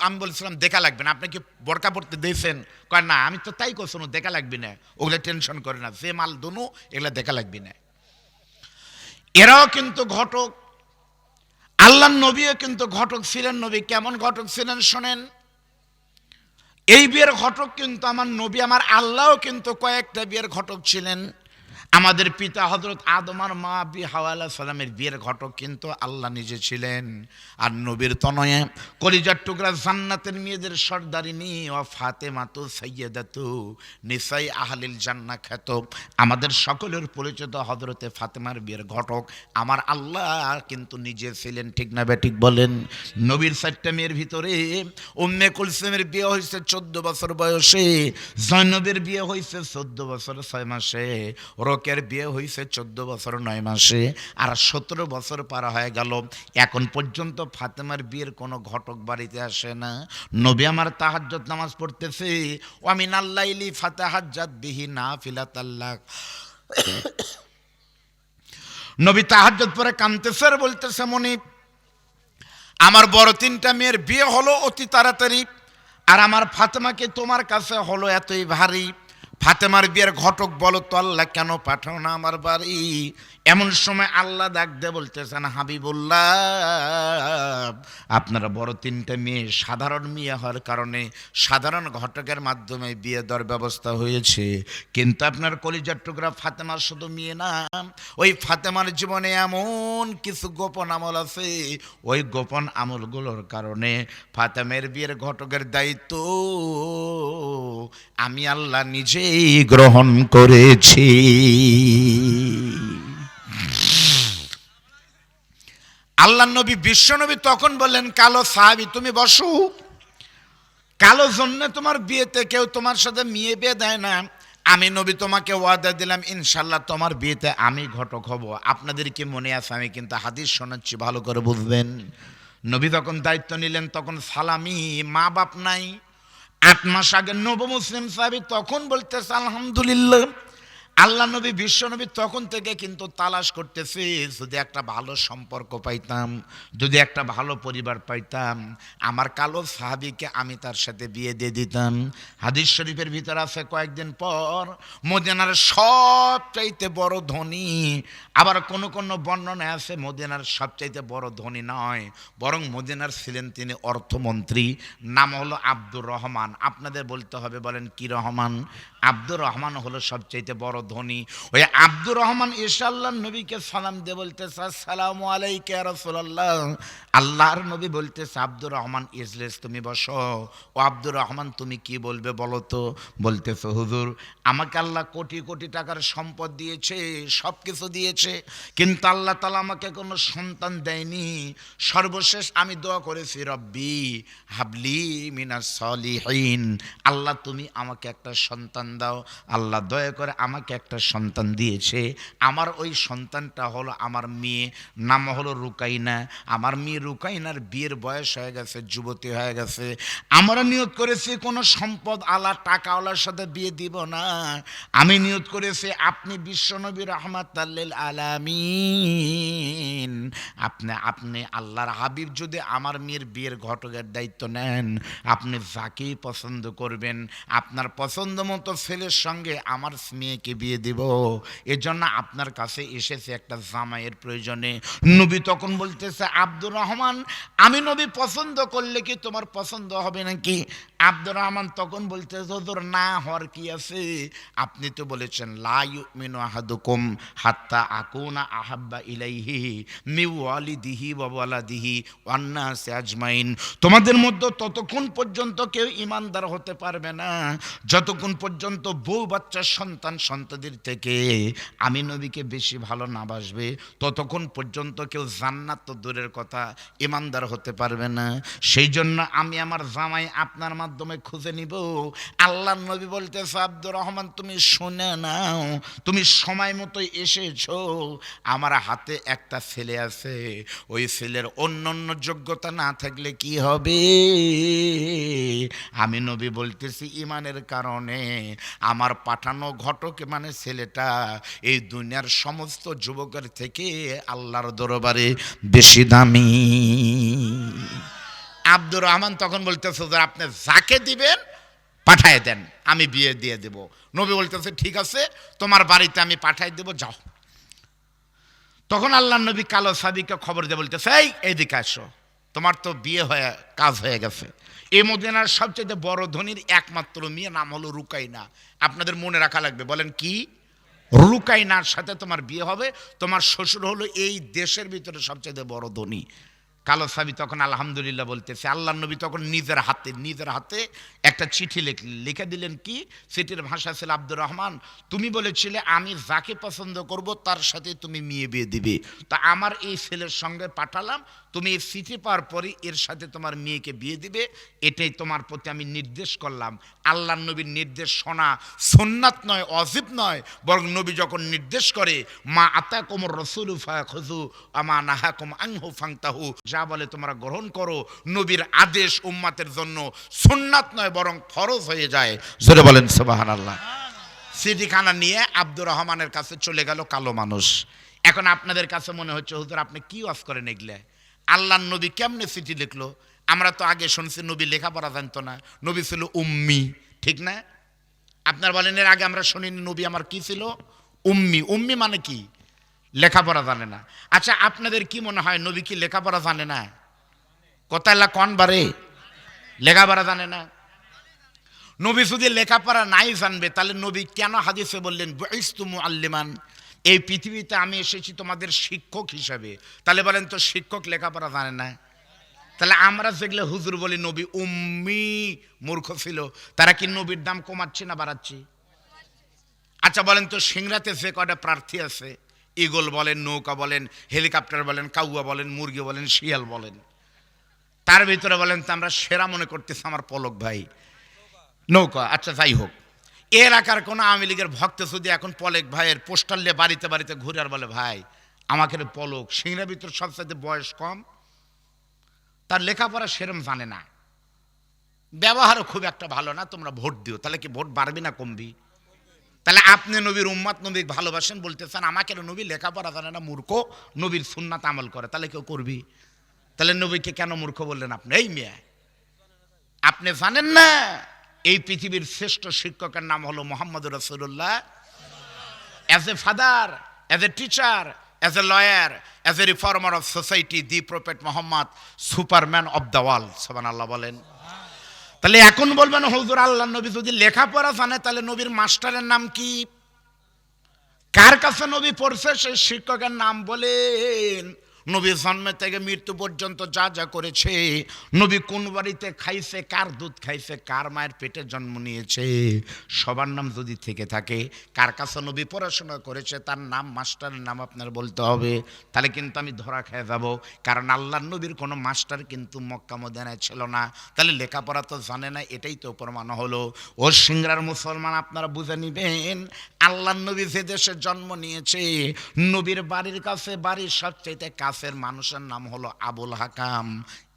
A: আমি বলছিলাম দেখা লাগবে না, আপনি কি বোরকা পড়তে দিয়েছেন? কয় না। আমি তো তাই করছি, দেখা লাগবে না, ওগুলো টেনশন করে না, যে মাল দনু এগুলো দেখা লাগবে না। এরাও কিন্তু ঘটক। আল্লাহ নবীও কিন্তু ঘটক ছিলেন। নবী কেমন ঘটক ছিলেন শোনেন। এই বিয়ের ঘটক কিন্তু আমার নবী, আমার আল্লাহও কিন্তু কয়েকটা বিয়ের ঘটক ছিলেন। আমাদের পিতা হযরত আদম আর মা হাওয়া আলাইহিস সালামের বিয়ের ঘটক কিন্তু আল্লাহ নিজে ছিলেন। আর নবীর তনয়ে কলিজার টুকরা জান্নাতের মেয়েদের সর্দারিনী ও ফাতেমাতু সাইয়্যিদাতু নিসাই আহলিল জান্নাহ খ্যাত আমাদের সকলের পরিচিত হযরতে ফাতেমার বিয়ের ঘটক আমার আল্লাহ কিন্তু নিজে ছিলেন। ঠিক না বেঠিক বলেন? নবীর 4টা মেয়ের ভিতরে উম্মে কুলসুমের বিয়ে হয়েছে 14 বছর বয়সে, জয়নবের বিয়ে হয়েছে 14 বছর 6 মাসে, রোকের বিয়ে হয়েছে 14 বছর 9 মাসে, আর 17 বছর পার হয়ে গেল, এখন পর্যন্ত ফাতেমার বিয়ের কোনো ঘটক বাড়িতে আসে না। নবী আমার তাহাজ্জুদ নামাজ পড়তেছে, ওয়া মিনাল লাইলি ফাতাহাজ্জাত বিহি নাফিলাতাল্লাহ। নবী তাহাজ্জুদ পড়ে কাঁদতেছে আর বলতেছে, মনিব আমার বড় 3টা মেয়ের বিয়ে হলো অতি তাড়াতাড়ি, আর আমার ফাতেমাকে তোমার কাছে হলো এতই ভারী। ফাতেমার বিয়ের ঘটক বলো তো আল্লাহ কেন পাঠাও না আমার বাড়ি? এমন সময় আল্লাহ ডাক দিয়ে বলতেছেন, হাবিবুল্লাহ আপনারা বড় 3টা মেয়ে সাধারণ মেয়ে হওয়ার কারণে সাধারণ ঘটকের মাধ্যমে বিয়ে দেওয়ার ব্যবস্থা হয়েছে, কিন্তু আপনার কলিজার টুকরা ফাতেমার শুধু মেয়ে না, ওই ফাতেমার জীবনে এমন কিছু গোপন আমল আছে, ওই গোপন আমলগুলোর কারণে ফাতেমার বিয়ের ঘটকের দায়িত্ব আমি আল্লাহ নিজেই গ্রহণ করেছি। আল্লাহ নবী বিশ্বনবী তখন বললেন, কালো সাহাবী তুমি বসো, কালো জন্য তোমার বিয়েতে কেউ তোমার সাথে মেয়ে বিয়ে দেয় না। আমি নবী তোমাকে ওয়াদা দিলাম ইনশাল্লাহ তোমার বিয়েতে আমি ঘটক হব। আপনাদের কি মনে আছে? আমি কিন্তু হাদিস শোনাচ্ছি, ভালো করে বুঝবেন। নবী তখন দায়িত্ব নিলেন, তখন সালামি, মা বাপ নাই। 8 মাস আগে নব মুসলিম সাহাবী তখন বলতেছে আলহামদুলিল্লাহ। আল্লাহ নবী বিশ্বনবী তখন থেকে কিন্তু তালাশ করতেছে, যদি একটা ভালো সম্পর্ক পাইতাম, যদি একটা ভালো পরিবার পাইতাম, আমার কালো সাহাবীকে আমি তার সাথে বিয়ে দিয়ে দিতাম। হাদিস শরীফের ভিতর আছে কয়েকদিন পর মদিনার সবচাইতে বড় ধনী, আবার কোনো কোনো বর্ণনায় আছে মদিনার সবচাইতে বড় ধনী নয়, বরং মদিনার ছিলেন তিনি অর্থমন্ত্রী, নাম হলো আব্দুর রহমান। আপনাদের বলতে হবে, বলেন কি রহমান? আব্দুর রহমান হলো সবচাইতে বড় ধনী। ওই আব্দুর রহমান এসে আল্লাহর নবীকে সালাম দিয়ে বলতেছে, আসসালামু আলাইকা ইয়া রাসূলুল্লাহ। আল্লাহর নবী বলতেছে, আব্দুর রহমান ইজলিস, তুমি বসো। ও আব্দুর রহমান তুমি কি বলবে বলো তো? বলতেছে, হুজুর আমাকে আল্লাহ কোটি কোটি টাকার সম্পদ দিয়েছে, সব কিছু দিয়েছে, কিন্তু আল্লাহ তাআলা আমাকে কোনো সন্তান দেয়নি। সর্বশেষ আমি দোয়া করেছি, রব্বি হাবলি মিনাস সলিহিন, আল্লাহ তুমি আমাকে একটা সন্তান দাও। আল্লাহ দয়া করে আমাকে একটা সন্তান দিয়েছে। আমার ওই সন্তানটা হলো আমার মেয়ে, নাম হলো রুকাইনা। আমার মেয়ে রুকাইনার বিয়ের বয়স হয়ে গেছে, যুবতী হয়ে গেছে। আমরা নিয়ত করেছি কোনো সম্পদ আলা টাকাওয়ালার সাথে বিয়ে দিব না। আমি নিয়ত করেছি আপনি বিশ্বনবী রাহমাতাল লিল আলামিন, আপনি আল্লাহর হাবিব যদি আমার মেয়ের বিয়ের ঘটকের দায়িত্ব নেন, আপনি যাকেই পছন্দ করবেন আপনার পছন্দ মতো ছেলের সঙ্গে আমার মেয়েকে বিয়ে দিব। এজন্য আপনার কাছে এসেছে একটা জামাইয়ের প্রয়োজনে। নবী তখন বলতেছে, আব্দুর রহমান আমি নবী পছন্দ করলে কি তোমার পছন্দ হবে নাকি? আব্দুর রহমান তখন বলতেছে, হুজুর না হওয়ার কি আছে? আপনি তো বলেছেন লা ইউমিনু আহাদুকুম হাত্তা আকুনা আহাব্বা ইলাইহি মিন ওয়ালিদিহি ওয়া ওয়ালাদিহি ওয়ান নাসি আজমাইন। তোমাদের মধ্যে ততক্ষণ পর্যন্ত কেউ ঈমানদার হতে পারবে না যতক্ষণ পর্যন্ত বউ বাচ্চা সন্তান সন্ততির থেকে আমি নবীকে বেশি ভালো না বাসবে, ততক্ষণ পর্যন্ত কেউ জান্নাত তো দূরের কথা ঈমানদার হতে পারবে না। সেই জন্য আমি আমার জামাই আপনার মাধ্যমে খুঁজে নিব। আল্লাহর নবী বলতেছে, আব্দুর রহমান তুমি শুনে নাও, তুমি সময় মতো এসেছো। আমার হাতে একটা ছেলে আছে, ওই ছেলের অন্য যোগ্যতা না থাকলে কি হবে? আমি নবী বলতেছি ঈমানের কারণে আমার পাঠানো ঘটক মানে ছেলেটা এই দুনিয়ার সমস্ত যুবকের থেকে আল্লাহর দরবারে বেশি দামি। আব্দুর রহমান তখন বলতেছে, আপনি যাকে দিবেন পাঠায় দেন, আমি বিয়ে দিয়ে দেব। নবী বলতেছে, ঠিক আছে তোমার বাড়িতে আমি পাঠাই দেব, যাও। তখন আল্লাহ নবী কালো সাহাবীকে খবর দিয়ে বলতেছে, এইদিকে আসো, তোমার তো বিয়ে হয়ে কাজ হয়ে গেছে। এই মদিনার সবচেয়ে বড় ধনীর একমাত্র মেয়ে নাম হলো রুকাইনা। আপনাদের মনে রাখা লাগবে, বলেন কি? রুকাইনার সাথে তোমার বিয়ে হবে, তোমার শ্বশুর হলো এই দেশের ভিতরে সবচেয়ে বড় ধনী। কালো সাবি তখন আলহামদুলিল্লাহ বলতেছে। আল্লাহ নবী তখন নিজের হাতে একটা চিঠি লিখে দিলেন। কি চিঠির ভাষা ছিল, আব্দুর রহমান, তুমি বলেছিলে আমি যাকে পছন্দ করব তার সাথে তুমি মেয়ে বিয়ে দিবে, তা আমার এই ছেলের সঙ্গে পাঠালাম, তুমি এই চিঠি পাওয়ার পরই এর সাথে তোমার মেয়েকে বিয়ে দিবে, এটাই তোমার প্রতি আমি নির্দেশ করলাম। আল্লাহ নবীর নির্দেশ শোনা সুন্নাত নয়, ওয়াজিব নয়, বরং নবী যখন নির্দেশ করে, মা আতাকুমুর রাসূলু ফাখুযু আমা নাহাকুম আনহু ফান্তাহু, যা বলে তোমরা গ্রহণ করো। নবীর আদেশ উম্মতের জন্য সুন্নাত নয় বরং ফরজ হয়ে যায়। জোরে বলেন সুবহানাল্লাহ। চিঠিখানা নিয়ে আব্দুর রহমানের কাছে চলে গেল কালো মানুষ। এখন আপনাদের কাছে মনে হচ্ছে, হুজুর আপনি কি ওয়াজ করেন এগুলা? আল্লাহর নবী কেমনে চিঠি লিখলো? আমরা তো আগে শুনছি নবী লেখাপড়া জানতো না, নবী ছিল উম্মি, ঠিক না? আপনার বলেন এর আগে আমরা শুনিনি নবী আমার কি ছিল? উম্মি। উম্মি মানে কি? লেখাপড়া জানে না। আচ্ছা আপনাদের কি মনে হয় নবী কি লেখাপড়া জানে না? কোথায় কোন বারে লেখাপড়া জানে না? নবী যদি লেখাপড়া নাই জানবে তাহলে নবী কেন হাদিসে বললেন বুইস্তু মুআল্লিমান, এই পৃথিবীতে আমি এসেছি তোমাদের শিক্ষক হিসাবে? তাহলে বলেন তো শিক্ষক লেখাপড়া জানে না? তাহলে আমরা যেগুলো হুজুর বলি নবী উম্মি মূর্খ ছিল, তারা কি নবীর দাম কমাচ্ছে না বাড়াচ্ছে? আচ্ছা বলেন তো সিংড়াতে যে কটা প্রার্থী আছে, ঈগল বলেন, নৌকা বলেন, হেলিকপ্টার বলেন, কাউয়া বলেন, মুরগি বলেন, শিয়াল বলেন, তার ভিতরে বলেন তো আমরা সেরা মনে করতেছি আমার পলক ভাই নৌকা। আচ্ছা যাই হোক, এলাকার কোনো আওয়ামী লীগের ভক্ত যদি এখন পলক ভাইয়ের পোস্টার নিয়ে বাড়িতে বাড়িতে ঘুরে আর বলে ভাই আমাকে পলক, সিংড়ার ভিতর সবচাইতে বয়স কম, তার লেখাপড়া সেরম জানে না, ব্যবহারও খুব একটা ভালো না, তোমরা ভোট দিও, তাহলে কি ভোট বাড়বে না কমবি? তাহলে আপনি নবীর উম্মত, নবী ভালোবাসেন, বলতেছেন আমাকে নবী লেখাপড়া জানে না, মূর্খ, নবীর সুন্নাত আমল করে, তাহলে কেউ করবি? তাহলে নবীকে কেন মূর্খ বললেন আপনি? এই মেয়ে আপনি জানেন না এই পৃথিবীর শ্রেষ্ঠ শিক্ষকের নাম হলো মুহাম্মদ রাসূলুল্লাহ। As a father, as a teacher, as a lawyer, as a reformer of society, the prophet Mohammad superman of the world. সুবহানাল্লাহ বলেন। তাহলে এখন বলবেন হুজুর আল্লাহ নবী যদি লেখাপড়া জানে তাহলে নবীর মাস্টারের নাম কি? কার কাছে নবী পড়ছে সেই শিক্ষকের নাম বলেন। নবী জন্ম থেকে মৃত্যু পর্যন্ত যা যা করেছে, নবী কোন বাড়িতে খাইছে, কার দুধ খাইছে, কার মায়ের পেটে জন্ম নিয়েছে, সবার নাম যদি থেকে থাকে, কার কাছে নবী পড়াশোনা করেছে তার নাম, মাস্টারের নাম আপনার বলতে হবে। তাহলে কিন্তু আমি ধরা খেয়ে যাব, কারণ আল্লাহর নবীর কোনো মাস্টার কিন্তু মক্কা মদিনায় ছিল না। তাহলে লেখাপড়া তো জানে না, এটাই তো প্রমাণ হলো। ও সিংড়ার মুসলমান আপনারা বুঝে নিবেন, আল্লাহর নবী যে দেশে জন্ম নিয়েছে, নবীর বাড়ির কাছে বাড়ির সবচেয়ে কাছের মানুষের নাম হলো আবুল হাকাম,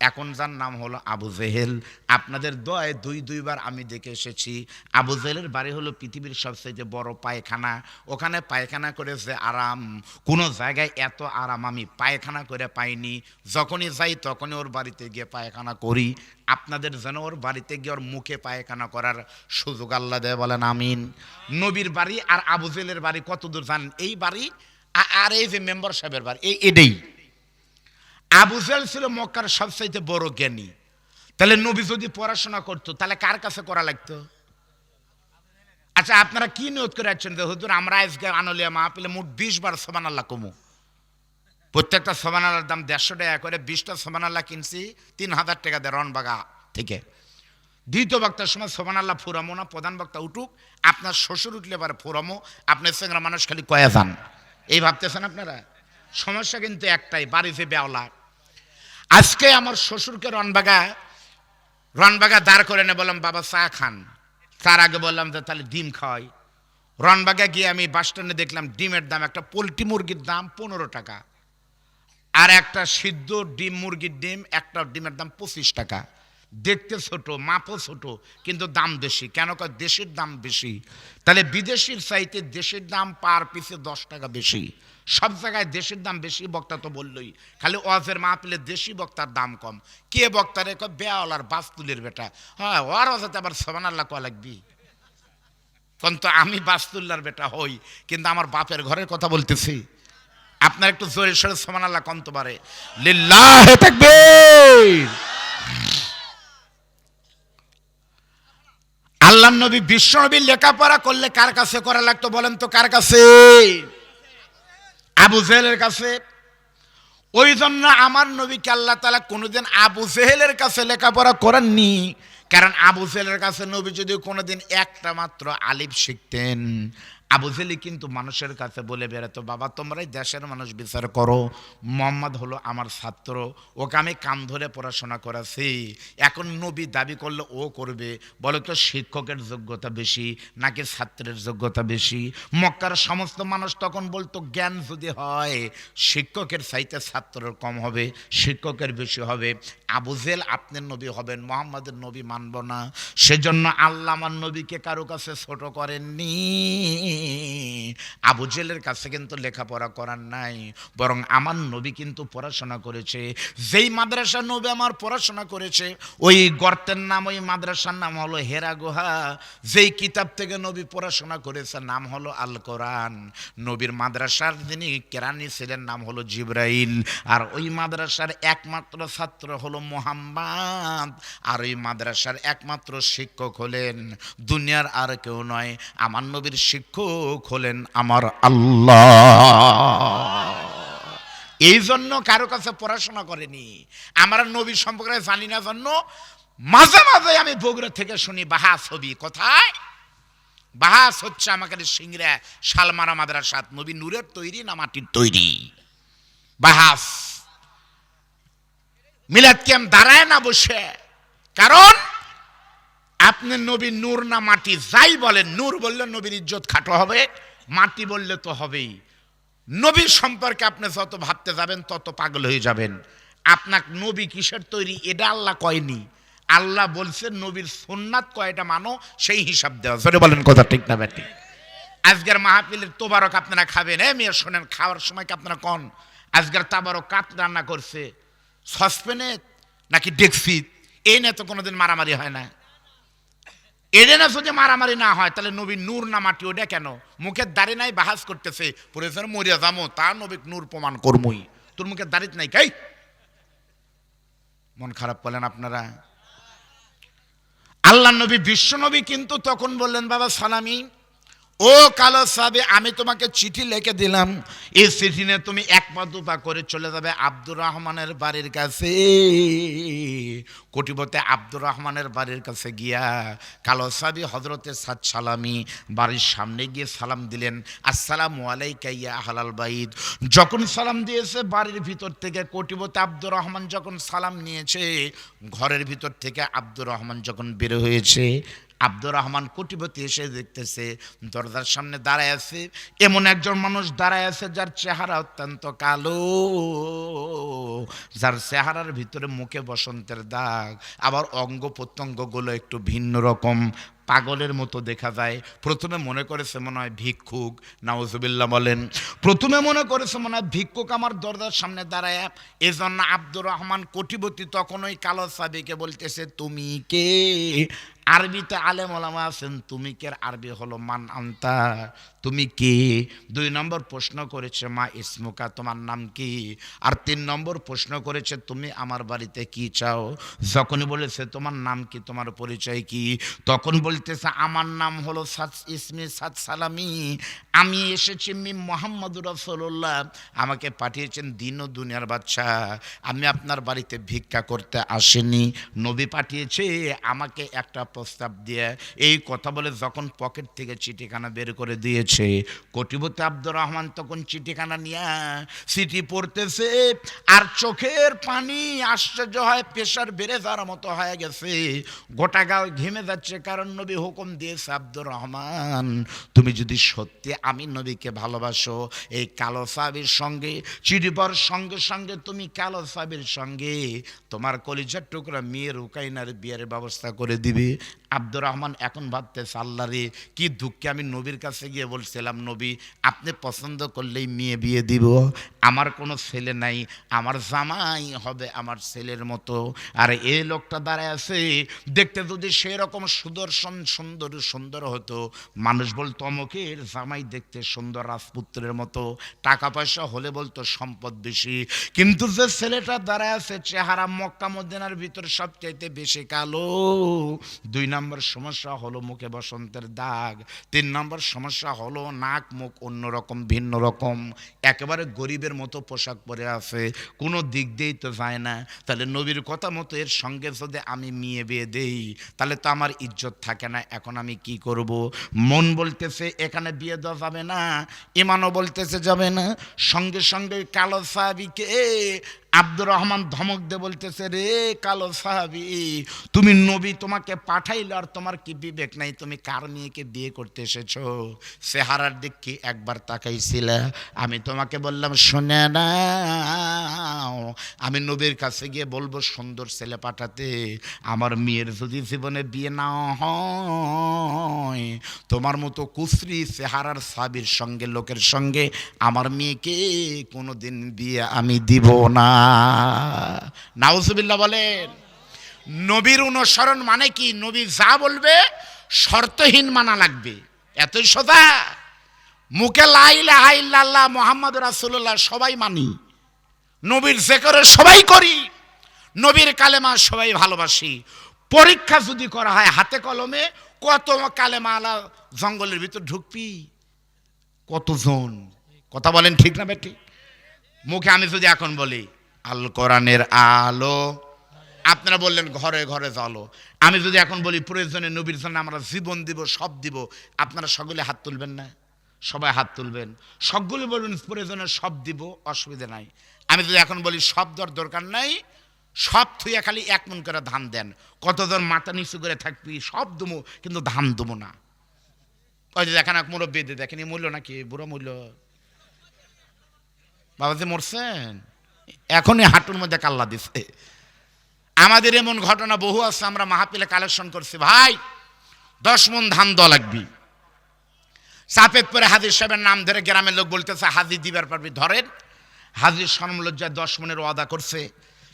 A: এখন যার নাম হলো আবু জেহেল। আপনাদের দোয়ায় দুইবার আমি দেখে এসেছি, আবু জেহেলের বাড়ি হলো পৃথিবীর সবচেয়ে বড় পায়খানা, ওখানে পায়খানা করে যে আরাম, কোনো জায়গায় এত আরাম আমি পায়খানা করে পাইনি। যখনই যাই তখনই ওর বাড়িতে গিয়ে পায়খানা করি। আপনাদের যেন ওর বাড়িতে গিয়ে ওর মুখে পায়খানা করার সুযোগ আল্লাহ দেয়, বলেন আমিন। নবীর বাড়ি আর আবু জেহেলের বাড়ি কত দূর জানেন? এই বাড়ি আর এই যে মেম্বার সাহেবের বাড়ি, এটাই। আবু জেহেল ছিল মক্কার সবচাইতে বড় জ্ঞানী। তাহলে নবী যদি পড়াশোনা করতো তাহলে কার কাছে করা লাগতো? আচ্ছা আপনারা কি নিয়ত করে যাচ্ছেন যে হুজুর আমরা আজকে আনলিয়া মাহফিলে মোট 20 বার সুবহানাল্লাহ কমু, প্রত্যেকটা সুবহানাল্লাহর দাম 150 টাকা করে, 20টা সুবহানাল্লাহ কিনছি 3000 টাকা দিয়ে রনবাগা থেকে। দ্বিতীয় বক্তার সময় সুবহানাল্লাহ ফুরামো না, প্রধান বক্তা উঠুক, আপনার শ্বশুর উঠলে এবার ফুরামো, আপনার সঙ্গে মানুষ খালি কয়া যান, এই ভাবতেছেন আপনারা। সমস্যা কিন্তু একটাই, বাড়িতে বেওলা। আজকে আমার শ্বশুরকে রনবাগা দাঁড় করে নে, বললাম বাবা চা খান, তার আগে বললাম যে তাহলে ডিম খাওয়াই। রনবাগা গিয়ে আমি বাস স্ট্যান্ডে দেখলাম ডিমের দাম, একটা পোলট্রি মুরগির দাম 15 টাকা, আর একটা সিদ্ধ ডিম, মুরগির ডিম, একটা ডিমের দাম 25 টাকা। দেখতে ছোট, মাপও ছোট, কিন্তু দাম বেশি। কেন? দেশের দাম বেশি। তাহলে বিদেশির চাইতে দেশের দাম পার পিছে 10 টাকা বেশি। সব জায়গায় দেশের দাম বেশি, বক্তা তো বললই, খালি ওয়াজের মাহফিলে দেশি বক্তার দাম কম। কে বক্তারে? বেওয়ালার বাস্তুলের বেটা। হ্যাঁ, ওর ওয়াজে আবার সুবহানাল্লাহ কয়া লাগবি, কিন্তু আমি বাস্তুল্লার বেটা হই, কিন্তু আমার বাপের ঘরের কথা বলতেছি। আপনার একটু জোরে সোরে সুবহানাল্লাহ কমতে পারে। লিল্লাহি তাকবীর। আল্লাহর নবী বিশ্বনবী লেখাপড়া করলে কার কাছে করা লাগতো বলেন তো? কার কাছে? আবু জেহেলের কাছে। ওই জন্য আমার নবীকে আল্লাহ তাআলা কোনোদিন আবু জেহেলের কাছে লেখাপড়া করাননি। কারণ আবু জেহেলের কাছে নবী যদি কোনোদিন একটা মাত্র আলিফ শিখতেন, আবু জেহেল কিন্তু মানুষের কাছে বলে বেড়াতো, বাবা তোমরাই দেশের মানুষ বিচার করো, মোহাম্মদ হলো আমার ছাত্র, ওকে আমি কান ধরে পড়াশোনা করাছি, এখন নবী দাবি করলে ও করবে, বলে তো শিক্ষকের যোগ্যতা বেশি নাকি ছাত্রের যোগ্যতা বেশি? মক্কার সমস্ত মানুষ তখন বলতো জ্ঞান যদি হয় শিক্ষকের চাইতে ছাত্রের কম হবে, শিক্ষকের বেশি হবে। আবু জেহেল আপনার নবী হবেন, মোহাম্মদের নবী মানব না। সেজন্য আল্লাহ আমার নবীকে কারো কাছে ছোট করেননি। আবু জেহেলের কাছে কিন্তু লেখাপড়া করার নাই, বরং আমার নবী কিন্তু পড়াশোনা করেছে। যেই মাদ্রাসা নবী আমার পড়াশোনা করেছে ওই গর্তের নাম, ওই মাদ্রাসার নাম হলো হেরা গুহা। যেই কিতাব থেকে নবী পড়াশোনা করেছে নাম হলো আল কোরআন। নবীর মাদ্রাসার যিনি কেরানি ছিলেন নাম হলো জিবরাইল। আর ওই মাদ্রাসার একমাত্র ছাত্র হলো মুহাম্মদ। আর ওই মাদ্রাসার একমাত্র শিক্ষক হলেন দুনিয়ার আর কেউ নয়, আমার নবীর শিক্ষক হলেন আমার আল্লাহ। এই জন্য কারো কাছে পড়াশোনা করেনি। আমরা নবী সম্পর্কে জানি না জন্য মাঝে মাঝে আমি বগুড়া থেকে শুনি বাহাস হবি। কোথায় বাহাস হচ্ছে? আমাকে সিংড়া শালমারা মাদ্রাসাত। নবী নূরের তৈরি না মাটির তৈরি? বাহাস। মিলাদ ক্যাম্প দাঁড়ায় না বসে, কারণ আপনি নবী নূর না মাটি যাই বলেন, নূর বললে নবীর ইজ্জত খাটো হবে, মাটি বললে তো হবেই। নবীর সম্পর্কে আপনি যত ভাবতে যাবেন তত পাগল হয়ে যাবেন। আপনার নবী কিসের তৈরি এটা আল্লাহ কয়নি, আল্লাহ বলছেন নবীর সুন্নাত কয়টা মানো সেই হিসাব দেওয়া। জোরে বলেন কথা ঠিক না বেটি? আজকের মাহফিলের তোবারক আপনারা খাবেন, মেয়ে শোনেন, খাওয়ার সময় কি আপনারা কন আজকের তাবারক কাত রান্না করছে সসপ্যানে নাকি ডেকসিত? এই নিয়ে তো কোনোদিন মারামারি হয় না। এরে না যদি মারামারি না হয় তাহলে নবী নূর না মাটি ওটা কেন? মুখের দাড়ি নাই বাহাস করতেছে, পরিসর মরিয়া যামো তা নবী নূর প্রমাণ করমই। তোর মুখের দাড়িত নাই কাই? মন খারাপ করলেন আপনারা। আল্লাহ নবী বিশ্ব নবী কিন্তু তখন বললেন, বাবা সালামি, ও কালো সাহাবী, আমি তোমাকে চিঠি লিখে দিলাম, এই চিঠি নিয়ে তুমি এক পা দুপা করে চলে যাবে আব্দুর রহমানের বাড়ির কাছে। কোটিপতি আব্দুর রহমানের বাড়ির কাছে গিয়া কালো সাহাবী হযরতে সাদ সালামি বাড়ির সামনে গিয়ে সালাম দিলেন, আসসালামু আলাইকা ইয়া আহলাল বাইত। যখন সালাম দিয়েছে বাড়ির ভিতর থেকে কোটিপতি আব্দুর রহমান যখন সালাম নিয়েছে, ঘরের ভিতর থেকে আব্দুর রহমান যখন বের হয়েছে, আব্দুর রহমান কোটিপতি এসে দেখতেছে দরজার সামনে দাঁড়ায় আছে এমন একজন মানুষ দাঁড়ায় আছে যার চেহারা অত্যন্ত কালো, যার চেহারার ভিতরে মুখে বসন্তের দাগ, আবার অঙ্গ প্রত্যঙ্গগুলো একটু ভিন্ন রকম, পাগলের মতো দেখা যায়। প্রথমে মনে করেছে মনে হয় ভিক্ষুক, নাউজুবিল্লাহ বলেন। প্রথমে মনে করেছে মনে হয় ভিক্ষুক আমার দরজার সামনে দাঁড়ায়। এজন্য আব্দুর রহমান কোটিপতি তখন ওই কালো সাহাবীকে বলতেছে, তুমি কে? আরবিতে আলেম ওলামা আছেন, তুমি কে আরবি হলো মান আনতা, তুমি কি? 2 নম্বর প্রশ্ন করেছে মা ইসমুকা, তোমার নাম কি? আর 3 নম্বর প্রশ্ন করেছে তুমি আমার বাড়িতে কি চাও? যখনই বলেছে তোমার নাম কি, তোমার পরিচয় কি, তখন বলতেছে আমার নাম হলো ইসমি সাদ সালামি, আমি এসেছি মুহাম্মদুর রাসূলুল্লাহ, আমাকে পাঠিয়েছেন দিন ও দুনিয়ার বাদশা, আমি আপনার বাড়িতে ভিক্ষা করতে আসিনি, নবী পাঠিয়েছে আমাকে একটা প্রস্তাব দিয়ে। এই কথা বলে যখন পকেট থেকে চিঠিখানা বের করে দিয়েছে, কোটিপতি আব্দুর রহমান তখন চিঠিখানা নিয়ে চিঠি পড়তেছে, আর চোখের পানি আশ্চর্য হয় প্রেশার বেড়ে যাওয়ার মতো হয়ে গেছে, গোটা গাও ঘেমে যাচ্ছে। কারণ নবী হুকুম দিয়েছে, আব্দুর রহমান তুমি যদি সত্যি আমি নবীকে ভালোবাসো, এই কালো সাহাবীর সঙ্গে চিঠি পড়ার সঙ্গে সঙ্গে তুমি কালো সাহাবীর সঙ্গে তোমার কলিজার টুকরা মেয়ে রুকাইনার বিয়ের ব্যবস্থা করে দিবে। আব্দুর রহমান এখন ভাবতেছে, আল্লাহ রে কি দুঃখে আমি নবীর কাছে গিয়ে বলছিলাম, নবী আপনি পছন্দ করলেই মেয়ে বিয়ে দিব, আমার কোনো ছেলে নাই, আমার জামাই হবে আমার ছেলের মতো। আর এই লোকটা দাঁড়ায় আছে, দেখতে যদি সেরকম সুদর্শন সুন্দর সুন্দর হতো, মানুষ বলতো অমুকের জামাই দেখতে সুন্দর রাজপুত্রের মতো, টাকা পয়সা হলে বলতো সম্পদ বেশি। কিন্তু যে ছেলেটা দাঁড়ায় আছে চেহারা মক্কা মদিনার ভিতর সবচাইতে বেশি কালো। 2 নম্বর সমস্যা হলো মুখে বসন্তের দাগ, 3 নম্বর সমস্যা হলো নাক মুখ অন্যরকম ভিন্ন রকম, একেবারে গরিবের মতো পোশাক পরে আছে, কোনো দিক দিয়েই তো যায় না। তাহলে নবীর কথা মতো এর সঙ্গে যদি আমি মেয়ে বিয়ে দেই তাহলে তো আমার ইজ্জত থাকে না। এখন আমি কি করব? মন বলতেছে এখানে বিয়ে দেওয়া যাবে না, ইমানও বলতেছে যাবে না। সঙ্গে সঙ্গে কালো সাহাবীকে আব্দুর রহমান ধমক দিয়ে বলতেছে, রে কালো সাহাবী, তুমি নবী তোমাকে পাঠাইলে আর তোমার কি বিবেক নাই? তুমি কার মেয়েকে বিয়ে করতে এসেছো? চেহারার দিক কি একবার তাকাইছিলে? আমি তোমাকে বললাম শুনে নাও, আমি নবীর কাছে গিয়ে বলবো সুন্দর ছেলে পাঠাতে, আমার মেয়ের যদি জীবনে বিয়ে না হয় তোমার মতো কুশ্রী চেহারার সাহাবীর সঙ্গে লোকের সঙ্গে আমার মেয়েকে কোনোদিন বিয়ে আমি দিব না। নাউজুবিল্লাহ বলেন। নবীর অনুসরণ মানে কি? নবী যা বলবে শর্তহীন মানা লাগবে, এতই সোজা। মুখে লা ইলাহা ইল্লাল্লাহ মুহাম্মাদুর রাসূলুল্লাহ সবাই মানি, নবীর জিকির সবাই করি, নবীর কালেমা সবাই ভালোবাসি। পরীক্ষা যদি করা হয় হাতে কলমে, কত কালেমা আলা জঙ্গলের ভিতর ঢুকবি, কতজন? কথা বলেন ঠিক না বেটি? মুখে আমি যদি এখন বলি আল কোরআনের আলো, আপনারা বললেন ঘরে ঘরে জ্বলো। আমি যদি এখন বলি প্রয়োজনে নবীর জন্য আমরা জীবন দিব, সব দিব, আপনারা সকলে হাত তুলবেন না? সবাই হাত তুলবেন, সবগুলো বলবেন প্রয়োজনে সব দিব, অসুবিধা নাই। আমি যদি এখন বলি সব দরকার নাই, সব থুইয়া খালি 1 মণ করে ধান দেন, কতজন মাথা নিচু করে থাকবি, সব দেবো কিন্তু ধান দেবো না। ওই যে দেখেন এক মুরব্বী, দেখেন মূল্য নাকি বুড়ো মূল্য, বাবাজি মরছেন এখনই হাঁটুর মধ্যে কাল্লা দিছে। আমাদের এমন ঘটনা বহু আছে, আমরা মাহফিলে কালেকশন করছি, ভাই 10 মণ ধান দেওয়া লাগবি। চাপের পরে হাজির সাহেবের নাম ধরে গ্রামের লোক বলতেছে হাজির দিবার পারবি, ধরেন। হাজির শরম লজ্জায় 10 মণের ওয়াদা করছে,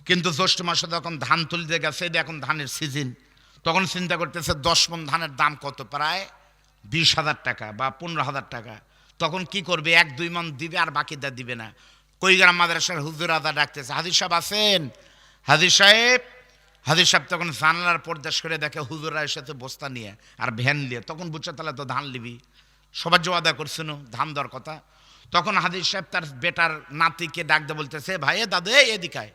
A: কিন্তু জ্যৈষ্ঠ মাসে যখন ধান তুলতে গেছে, এখন ধানের সিজন, তখন চিন্তা করতেছে 10 মণ ধানের দাম কত, প্রায় 20,000 টাকা বা 15,000 টাকা। তখন কি করবে? 1-2 মণ দিবে আর বাকিটা দিবে না। কইগ্রাম মাদ্রাসার হুজুর আদা ডাকতেছে, হাজির সাহেব আছেন? হাজির সাহেব, হাজির সাহেব তখন জানালার পর্দাস করে দেখে হুজুররা এসেছে বস্তা নিয়ে আর ভ্যান নিয়ে। তখন বুঝছে তাহলে তো ধান লিবি, সবার যে আদা করছেন ধান দেওয়ার কথা। তখন হাজির সাহেব তার বেটার নাতিকে ডাক দিয়ে বলতেছে, ভাই দাদু এদিকায়,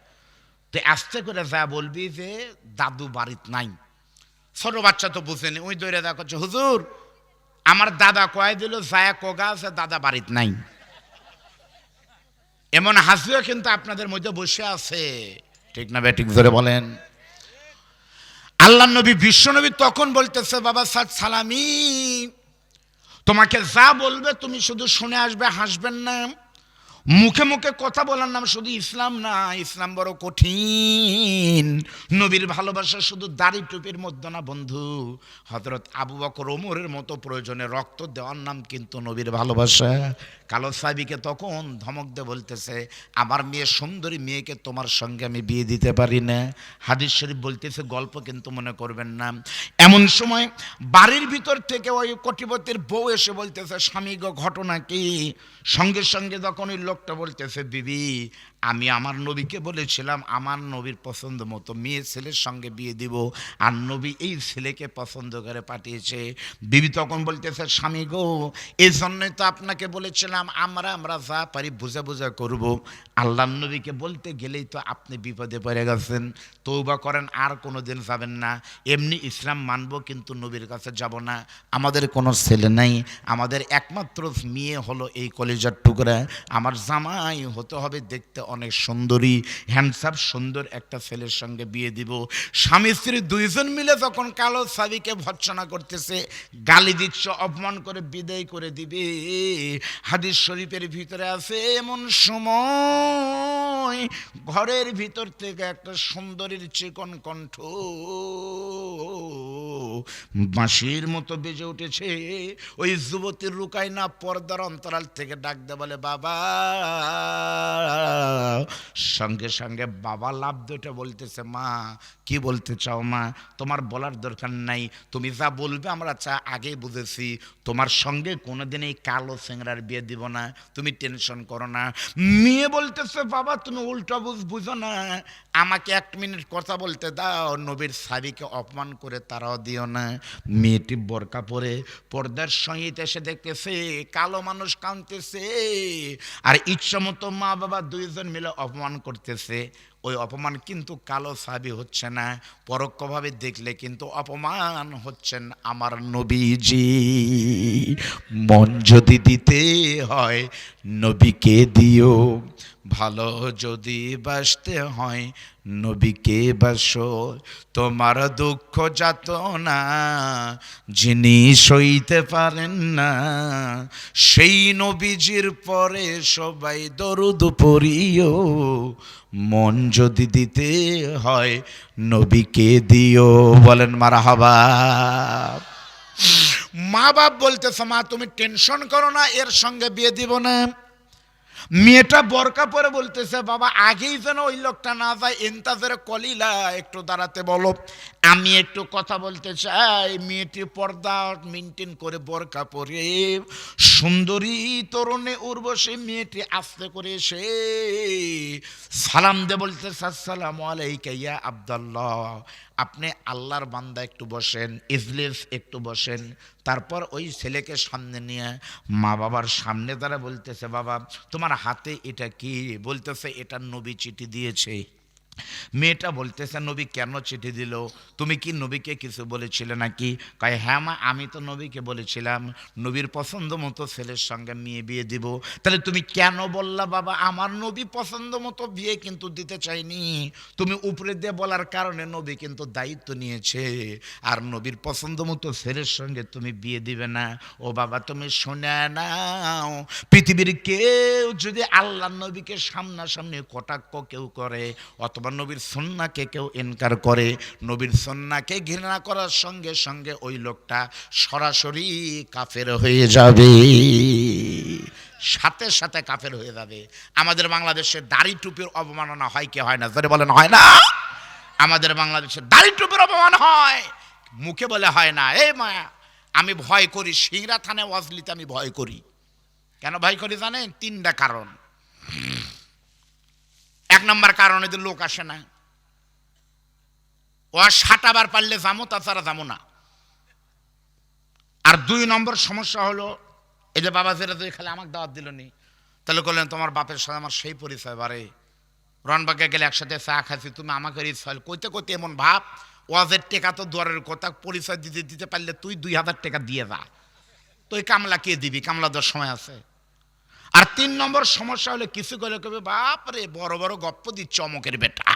A: তো আস্তে করে যা বলবি যে দাদু বাড়িতে নাই। ছোট বাচ্চা তো বুঝেনি, ওই দৌড়ে দেখা করছে, হুজুর আমার দাদা কয় দিল যায় কগা আছে, দাদা বাড়িতে নাই। এমন হাসিও কিন্তু আপনাদের মধ্যে বসে আছে, ঠিক না ঠিক ধরে বলেন? আল্লাহ নবী বিশ্ব নবী তখন বলতেছে, বাবা সাদ সালামি, তোমাকে যা বলবে তুমি শুধু শুনে আসবে, হাসবেন না। মুখে মুখে কথা বলার নাম শুধু ইসলাম না, ইসলাম বড় কঠিন। নবীর ভালোবাসা শুধু দাড়ি টুপির মধ্যে না বন্ধু। হযরত আবু বকর ওমরের মতো প্রয়োজনে রক্ত দেওয়ার নাম কিন্তু নবীর ভালোবাসা। কালো সাহাবীকে তখন ধমক দিয়ে বলতেছে, আমার মেয়ে সুন্দরী মেয়েকে তোমার সঙ্গে আমি বিয়ে দিতে পারি না। হাদিস শরীফ বলতেছে, গল্প কিন্তু মনে করবেন না। এমন সময় বাড়ির ভিতর থেকে ওই কোটিপতির বউ এসে বলতেছে, স্বামী গো ঘটনা কি? সঙ্গে সঙ্গে যখন ওই লোকটা বলতেছে, বিবি আমি আমার নবীকে বলেছিলাম আমার নবীর পছন্দ মতো মেয়ে ছেলের সঙ্গে বিয়ে দিব, আর নবী এই ছেলেকে পছন্দ করে পাঠিয়েছে। বিবি তখন বলতেছে, স্বামী গো এই জন্যই তো আপনাকে বলেছিলাম আমরা যা পারি বুঝা বুঝা করব। আল্লাহর নবীকে বলতে গেলেই তো আপনি বিপদে পড়ে গেছেন। তওবা করেন, আর কোনো দিন যাবেন না। এমনি ইসলাম মানব কিন্তু নবীর কাছে যাব না। আমাদের কোনো ছেলে নাই, আমাদের একমাত্র মেয়ে হলো এই কলিজার টুকরা। আমার জামাই হতে হবে দেখতে অনেক সুন্দরী, হ্যান্ডসাম সুন্দর একটা ছেলের সঙ্গে বিয়ে দিব। স্বামী স্ত্রী দুইজন মিলে যখন কালো সাহাবীকে ভর্ৎসনা করতেছে, গালি দিচ্ছে, অপমান করে বিদায় করে দিবে, হাদিস শরীফের ভিতরে আছে এমন সময় ঘরের ভিতর থেকে একটা সুন্দরীর চিকন কণ্ঠ বাঁশির মতো বেজে উঠেছে। ওই যুবতীর রুকাইনা পর্দার অন্তরাল থেকে ডাক দে বলে, বাবা। সঙ্গে সঙ্গে বাবা লাভ দুটো বলতেছে, মা কি বলতে চাও মা? তোমার বলার দরকার নাই, তুমি যা বলবে আমরা আগেই বুঝেছি। তোমার সঙ্গে কোনোদিন এই কালো চেংড়ার বিয়ে দিব না, তুমি টেনশন করো না। মেয়ে বলতেছে, বাবা তুমি উল্টা বুঝো না, আমাকে 1 মিনিট কথা বলতে দাও, নবীর সাহাবীকে অপমান করে তারাও দিও না। মেয়েটি বোরকা পরে পর্দার সহিত এসে দেখতেছে কালো মানুষ কাঁদতেছে, আর ইচ্ছা মতো মা বাবা দুইজন মিলে অপমান করতেছে। ওই অপমান কিন্তু কালো সাহাবী হচ্ছে না, পরোক্ষভাবে দেখলে কিন্তু অপমান হচ্ছেন আমার নবীজি। মন যদি দিতে হয় নবীকে দিও, ভালো যদি বাসতে হয় নবীকে বাসো। তোমার দুঃখ যাতনা যিনি সইতে পারেন না, সেই নবীজির পরে সবাই দরুদ পড়িও। মন যদি দিতে হয় নবীকে দিও। বলেন মারহাবা। মা বাপ বলতেছে মা তুমি টেনশন করো না, এর সঙ্গে বিয়ে দিব না। মেয়েটা বোরকা পরে বলতেছে বাবা আগেই যেন ওই লোকটা না যায়, এন্তাজের কলিলা একটু দাঁড়াতে বলো, আমি একটু কথা বলতে চাই। মেয়েটি পর্দা মেনটেন করে বোরকা পরে সুন্দরী তরুণী উর্বশী মেয়েটি আস্তে করে এসে সালাম দে বলতেছে আসসালামু আলাইকা ইয়া আব্দুল্লাহ, আপনি আল্লাহর বান্দা একটু বসেন, ইজলিস একটু বসেন। তারপর ওই ছেলেকে সামনে নিয়ে মা বাবার সামনে তারা বলতেছে বাবা তোমার হাতে এটা কি? বলতেছে এটা নবী চিঠি দিয়েছে। মেয়েটা বলতেছে নবী কেন চিঠি দিল? তুমি কি নবীকে কিছু বলেছিলে নাকি? কয় হ্যাঁ মা আমি তো নবীকে বলেছিলাম নবীর পছন্দ মতো ছেলের সঙ্গে মেয়ে বিয়ে দিব। তাহলে তুমি কেন বললা বাবা? আমার নবী পছন্দ মতো বিয়ে কিন্তু দিতে চাইনি, তুমি উপরে দিয়ে বলার কারণে নবী কিন্তু দায়িত্ব নিয়েছে, আর নবীর পছন্দ মতো ছেলের সঙ্গে তুমি বিয়ে দিবে না। ও বাবা তুমি শুনে নাও, পৃথিবীর কেউ যদি আল্লাহ নবীকে সামনাসামনি কটাক্ষ কেউ করে অথবা নবীর সুন্নাহকে কেউ ইনকার করে, নবীর সুন্নাহকে ঘৃণা করার সঙ্গে সঙ্গে ওই লোকটা সরাসরি কাফের হয়ে যাবে, সাথে সাথে কাফের হয়ে যাবে। আমাদের বাংলাদেশে দাড়ি টুপির অবমাননা হয় কি হয় না? যারা বলেন হয় না? আমাদের বাংলাদেশে দাড়ি টুপির অপমান হয়, মুখে বলে হয় না। এই মায়া আমি ভয় করি, সিংড়া থানায় ওয়াজলিতে আমি ভয় করি। কেন ভয় করি জানেন? তিনটা কারণ। এক নম্বর কারণ এদের লোক আসে না, ও সাটাবার পারলে যাবো, তাছাড়া যাবো না। আর দুই নম্বর সমস্যা হলো এই যে বাবা যেটা তুই খালি আমাকে দাওয়াত দিল নি, তাহলে বললেন তোমার বাপের সাথে আমার সেই পরিচয় বারে, রনবাগে গেলে একসাথে চা খাচ্ছি, তুমি আমাকে রিসাল কইতে কইতে এমন ভাব, ওয়াজের টেকা তো দুয়ারের কথা, পরিচয় দিতে দিতে পারলে তুই 2000 টাকা দিয়ে যা, তুই কামলা কে দিবি? কামলা দেওয়ার সময় আছে। আর তিন নম্বর সমস্যা হলে কিছু করে কবে বাপ রে বড় বড় গপ্প দিচ্ছে অমকের বেটা,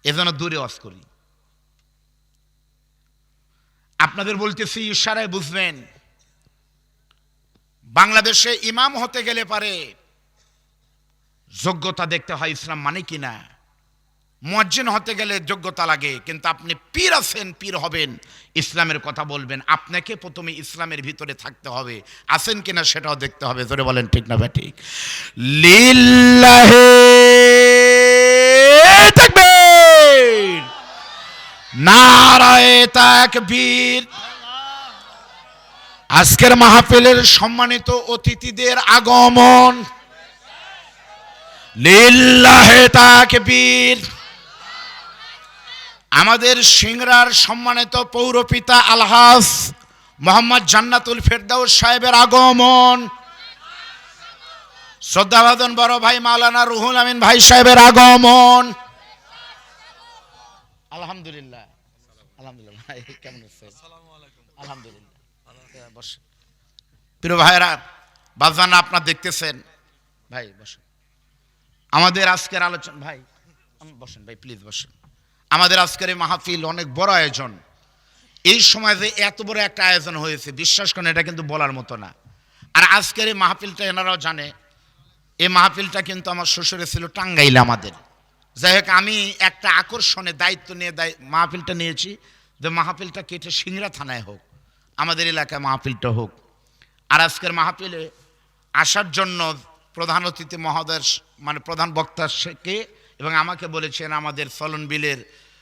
A: এজন্য দূরে ওয়াজ করি। আপনাদের বলতেছি ইশারায় বুঝবেন, বাংলাদেশে ইমাম হতে গেলে পারে যোগ্যতা দেখতে হয় ইসলাম মানে কিনা। মুয়াজ্জিন হতে গেলে যোগ্যতা লাগে, কিন্তু আপনি পীর আছেন, পীর হবেন, ইসলামের কথা বলবেন, আপনাকে প্রথমে ইসলামের ভিতরে থাকতে হবে, আছেন কিনা সেটাও দেখতে হবে। জোরে বলেন ঠিক না ঠিক? লিল্লাহি তাকবীর, নারায়ে তাকবীর। আজকের মাহফিলের সম্মানিত অতিথিদের আগমন, লিল্লাহি তাকবীর। আমাদের সিংড়ার সম্মানিত পৌরপিতা আলহাজ মোহাম্মদ জান্নাতুল ফেরদাউস সাহেবের আগমন, শ্রদ্ধাভাজন বড় ভাই মাওলানা রুহুল আমিন ভাই সাহেবের আগমন। আলহামদুলিল্লাহ, আলহামদুলিল্লাহ। কেমন আছেন? আলহামদুলিল্লাহ। বসেন প্রিয় ভাইরা, বাজানা আপনারা দেখতেছেন, ভাই বসেন। আমাদের আজকের আলোচনা, ভাই বসেন, ভাই প্লিজ বসেন। আমাদের আজকের এই মাহফিল অনেক বড় আয়োজন। এই সময় যে এত বড় একটা আয়োজন হয়েছে বিশ্বাস করেন এটা কিন্তু বলার মতো না। আর আজকের এই মাহফিলটা এনারাও জানে, এই মাহফিলটা কিন্তু আমার শ্বশুরে ছিল টাঙ্গাইলে আমাদের। যাই হোক আমি একটা আকর্ষণে দায়িত্ব নিয়ে মাহফিলটা নিয়েছি, যে মাহফিলটা কেটে সিংড়া থানায় হোক, আমাদের এলাকায় মাহফিলটা হোক। আর আজকের মাহফিলে আসার জন্য প্রধান অতিথি মহোদয় মানে প্রধান বক্তা কে এবং আমাকে বলেছেন আমাদের চলন বিলের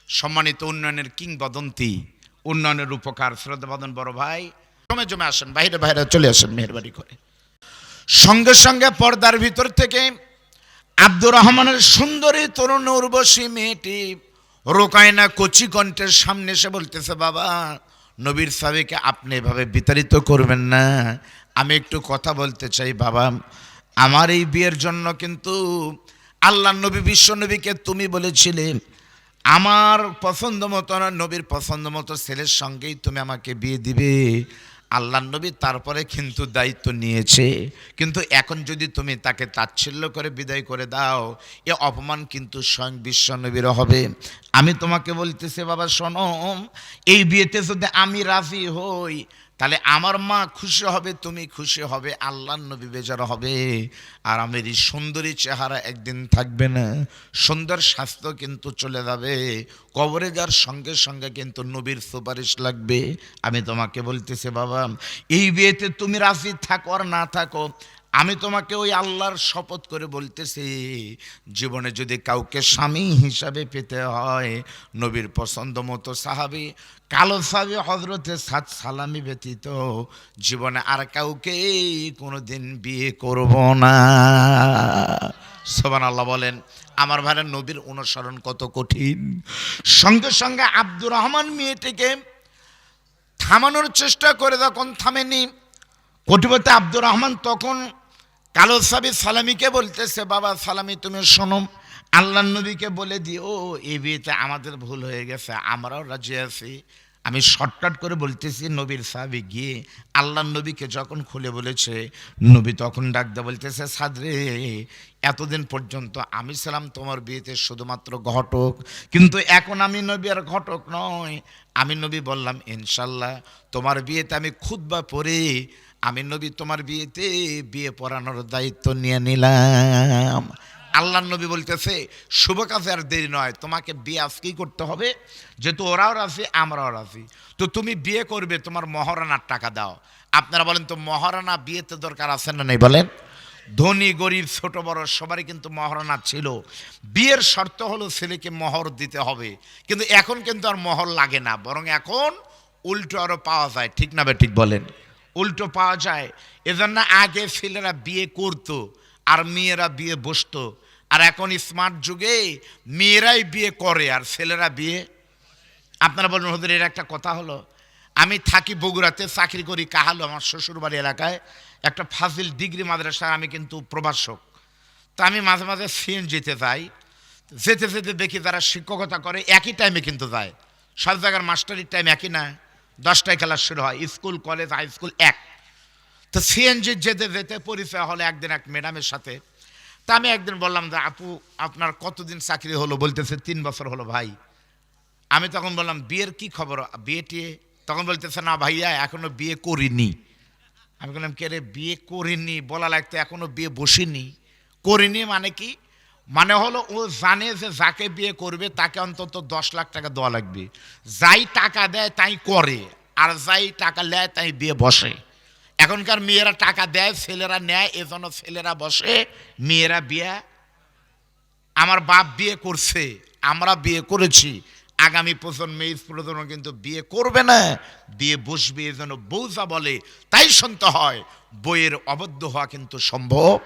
A: সম্মানিত উন্নয়নের কিংবদন্তি, উন্নয়নের উপকার শ্রদ্ধাভাজন বড় ভাই জমে জমে আসেন, বাইরে বাইরে চলে আসেন মেহরবানি করে। সঙ্গে সঙ্গে পর্দার ভিতর থেকে আব্দুর রহমানের সুন্দরী তরুণ উর্বশী মেয়েটি রোকায়না কচি কণ্ঠের সামনে এসে বলতেছে বাবা নবীর সাহাবীকে আপনি এভাবে বিতাড়িত করবেন না। আমি একটু কথা বলতে চাই বাবা, আমার এই বিয়ের জন্য কিন্তু আল্লাহ নবী বিশ্ব নবীকে তুমি বলেছিলে আমার পছন্দ মতো না, নবীর পছন্দ মতো ছেলের সঙ্গেই তুমি আমাকে বিয়ে দিবে। আল্লাহ নবী তারপরে কিন্তু দায়িত্ব নিয়েছে, কিন্তু এখন যদি তুমি তাকে তাচ্ছিল্য করে বিদায় করে দাও, এ অপমান কিন্তু স্বয়ং বিশ্ব নবীর হবে। আমি তোমাকে বলতেছি বাবা শোনো, এই বিয়েতে যদি আমি রাজি হই তাহলে আমার মা খুশি হবে, তুমি খুশি হবে, আল্লাহর নবী বেজার হবে, আর আমার এই সুন্দরী চেহারা একদিন থাকবে না, সুন্দর স্বাস্থ্য কিন্তু চলে যাবে, কবরে যাওয়ার সঙ্গে সঙ্গে কিন্তু নবীর সুপারিশ লাগবে। আমি তোমাকে বলতেছি বাবা, এই বিয়েতে তুমি রাজি থাকো আর না থাকো, আমি তোমাকে ওই আল্লাহর শপথ করে বলতেছি, জীবনে যদি কাউকে স্বামী হিসাবে পেতে হয়, নবীর পছন্দ মতো সাহাবী, কালো সাহাবী হযরতে সাদ সালামি ব্যতীত জীবনে আর কাউকে কোনোদিন বিয়ে করব না। সুবহানাল্লাহ বলেন। আমার ভাইরা, নবীর অনুসরণ কত কঠিন। সঙ্গে সঙ্গে আব্দুর রহমান মেয়েটিকে থামানোর চেষ্টা করে, তখন থামেনি। কোটিপতি আব্দুর রহমান তখন কালো সাহাবী সালামীকে বলতেছে, বাবা সালামী তুমি শোনো, আল্লাহ নবীকে বলে দিও এই বিয়েতে আমাদের ভুল হয়ে গেছে, আমরাও রাজি আছি। আমি শর্টকাট করে বলতেছি, নবীর সাহাবী গিয়ে আল্লাহ নবীকে যখন খুলে বলেছে, নবী তখন ডাক দিয়ে বলতেছে, সাদরে এতদিন পর্যন্ত আমি ছিলাম তোমার বিয়েতে শুধুমাত্র ঘটক, কিন্তু এখন আমি নবী আর ঘটক নয়, আমি নবী বললাম ইনশাল্লাহ তোমার বিয়েতে আমি খুতবা পড়ে আমি নবী তোমার বিয়েতে বিয়ে পড়ানোর দায়িত্ব নিয়ে নিলাম। আল্লাহ নবী বলতেছে, শুভ কাজে আর দেরি নয়, তোমাকে বিয়ে আজকেই করতে হবে, যেহেতু ওরাও রাজি আমরাও রাজি, তো তুমি বিয়ে করবে, তোমার মহারানার টাকা দাও। আপনারা বলেন তো মহারানা বিয়েতে দরকার আছে না নেই বলেন? ধনী গরিব ছোট বড় সবারই কিন্তু মহারানা ছিল। বিয়ের শর্ত হলো ছেলেকে মোহর দিতে হবে, কিন্তু এখন কিন্তু আর মোহর লাগে না, বরং এখন উল্টো আরও পাওয়া যায়, ঠিক না বে ঠিক বলেন? উল্টো পাওয়া যায়। এজন্য আগে ছেলেরা বিয়ে করতো আর মেয়েরা বিয়ে বসতো, আর এখন স্মার্ট যুগে মেয়েরাই বিয়ে করে আর ছেলেরা বিয়ে। আপনারা বলবেন হুজুর এর একটা কথা হলো, আমি থাকি বগুড়াতে, চাকরি করি কাহালো, আমার শ্বশুরবাড়ি এলাকায় একটা ফাজিল ডিগ্রি মাদ্রাসায় আমি কিন্তু প্রভাষক। তা আমি মাঝে মাঝে সিএনজিতে যাই, যেতে যেতে দেখি যারা শিক্ষকতা করে একই টাইমে কিন্তু যায়, সব জায়গার মাস্টারির টাইম একই না, 10টায় ক্লাস শুরু হয়, স্কুল কলেজ হাই স্কুল এক। তো সিএনজি যেতে যেতে পরিচয় হলো একদিন এক ম্যাডামের সাথে। তা আমি একদিন বললাম যে আপু আপনার কতদিন চাকরি হলো? বলতেছে 3 বছর হলো ভাই। আমি তখন বললাম বিয়ের কি খবর, বিয়ে টিয়ে? তখন বলতেছে না ভাইয়া এখনো বিয়ে করিনি। আমি বললাম কে রে, বিয়ে করিনি বলা লাগতো, এখনো বিয়ে বসিনি। করিনি মানে কি? মানে হলো ও জানে যে যাকে বিয়ে করবে তাকে অন্তত 10 লাখ টাকা দেওয়া লাগবে, যাই টাকা দেয় তাই করে, আর যাই টাকা নেয় তাই বিয়ে বসে। এখনকার মেয়েরা টাকা দেয়, ছেলেরা নেয়, এজন্য ছেলেরা বসে, মেয়েরা বিয়ে। আমার বাপ বিয়ে করছে, আমরা বিয়ে করেছি, আগামী প্রজন্ম কিন্তু বিয়ে করবে না, বিয়ে বসবে, এজন্য বউ যা বলে তাই শুনতে হয়, বইয়ের অবদ্ধ হওয়া কিন্তু সম্ভব।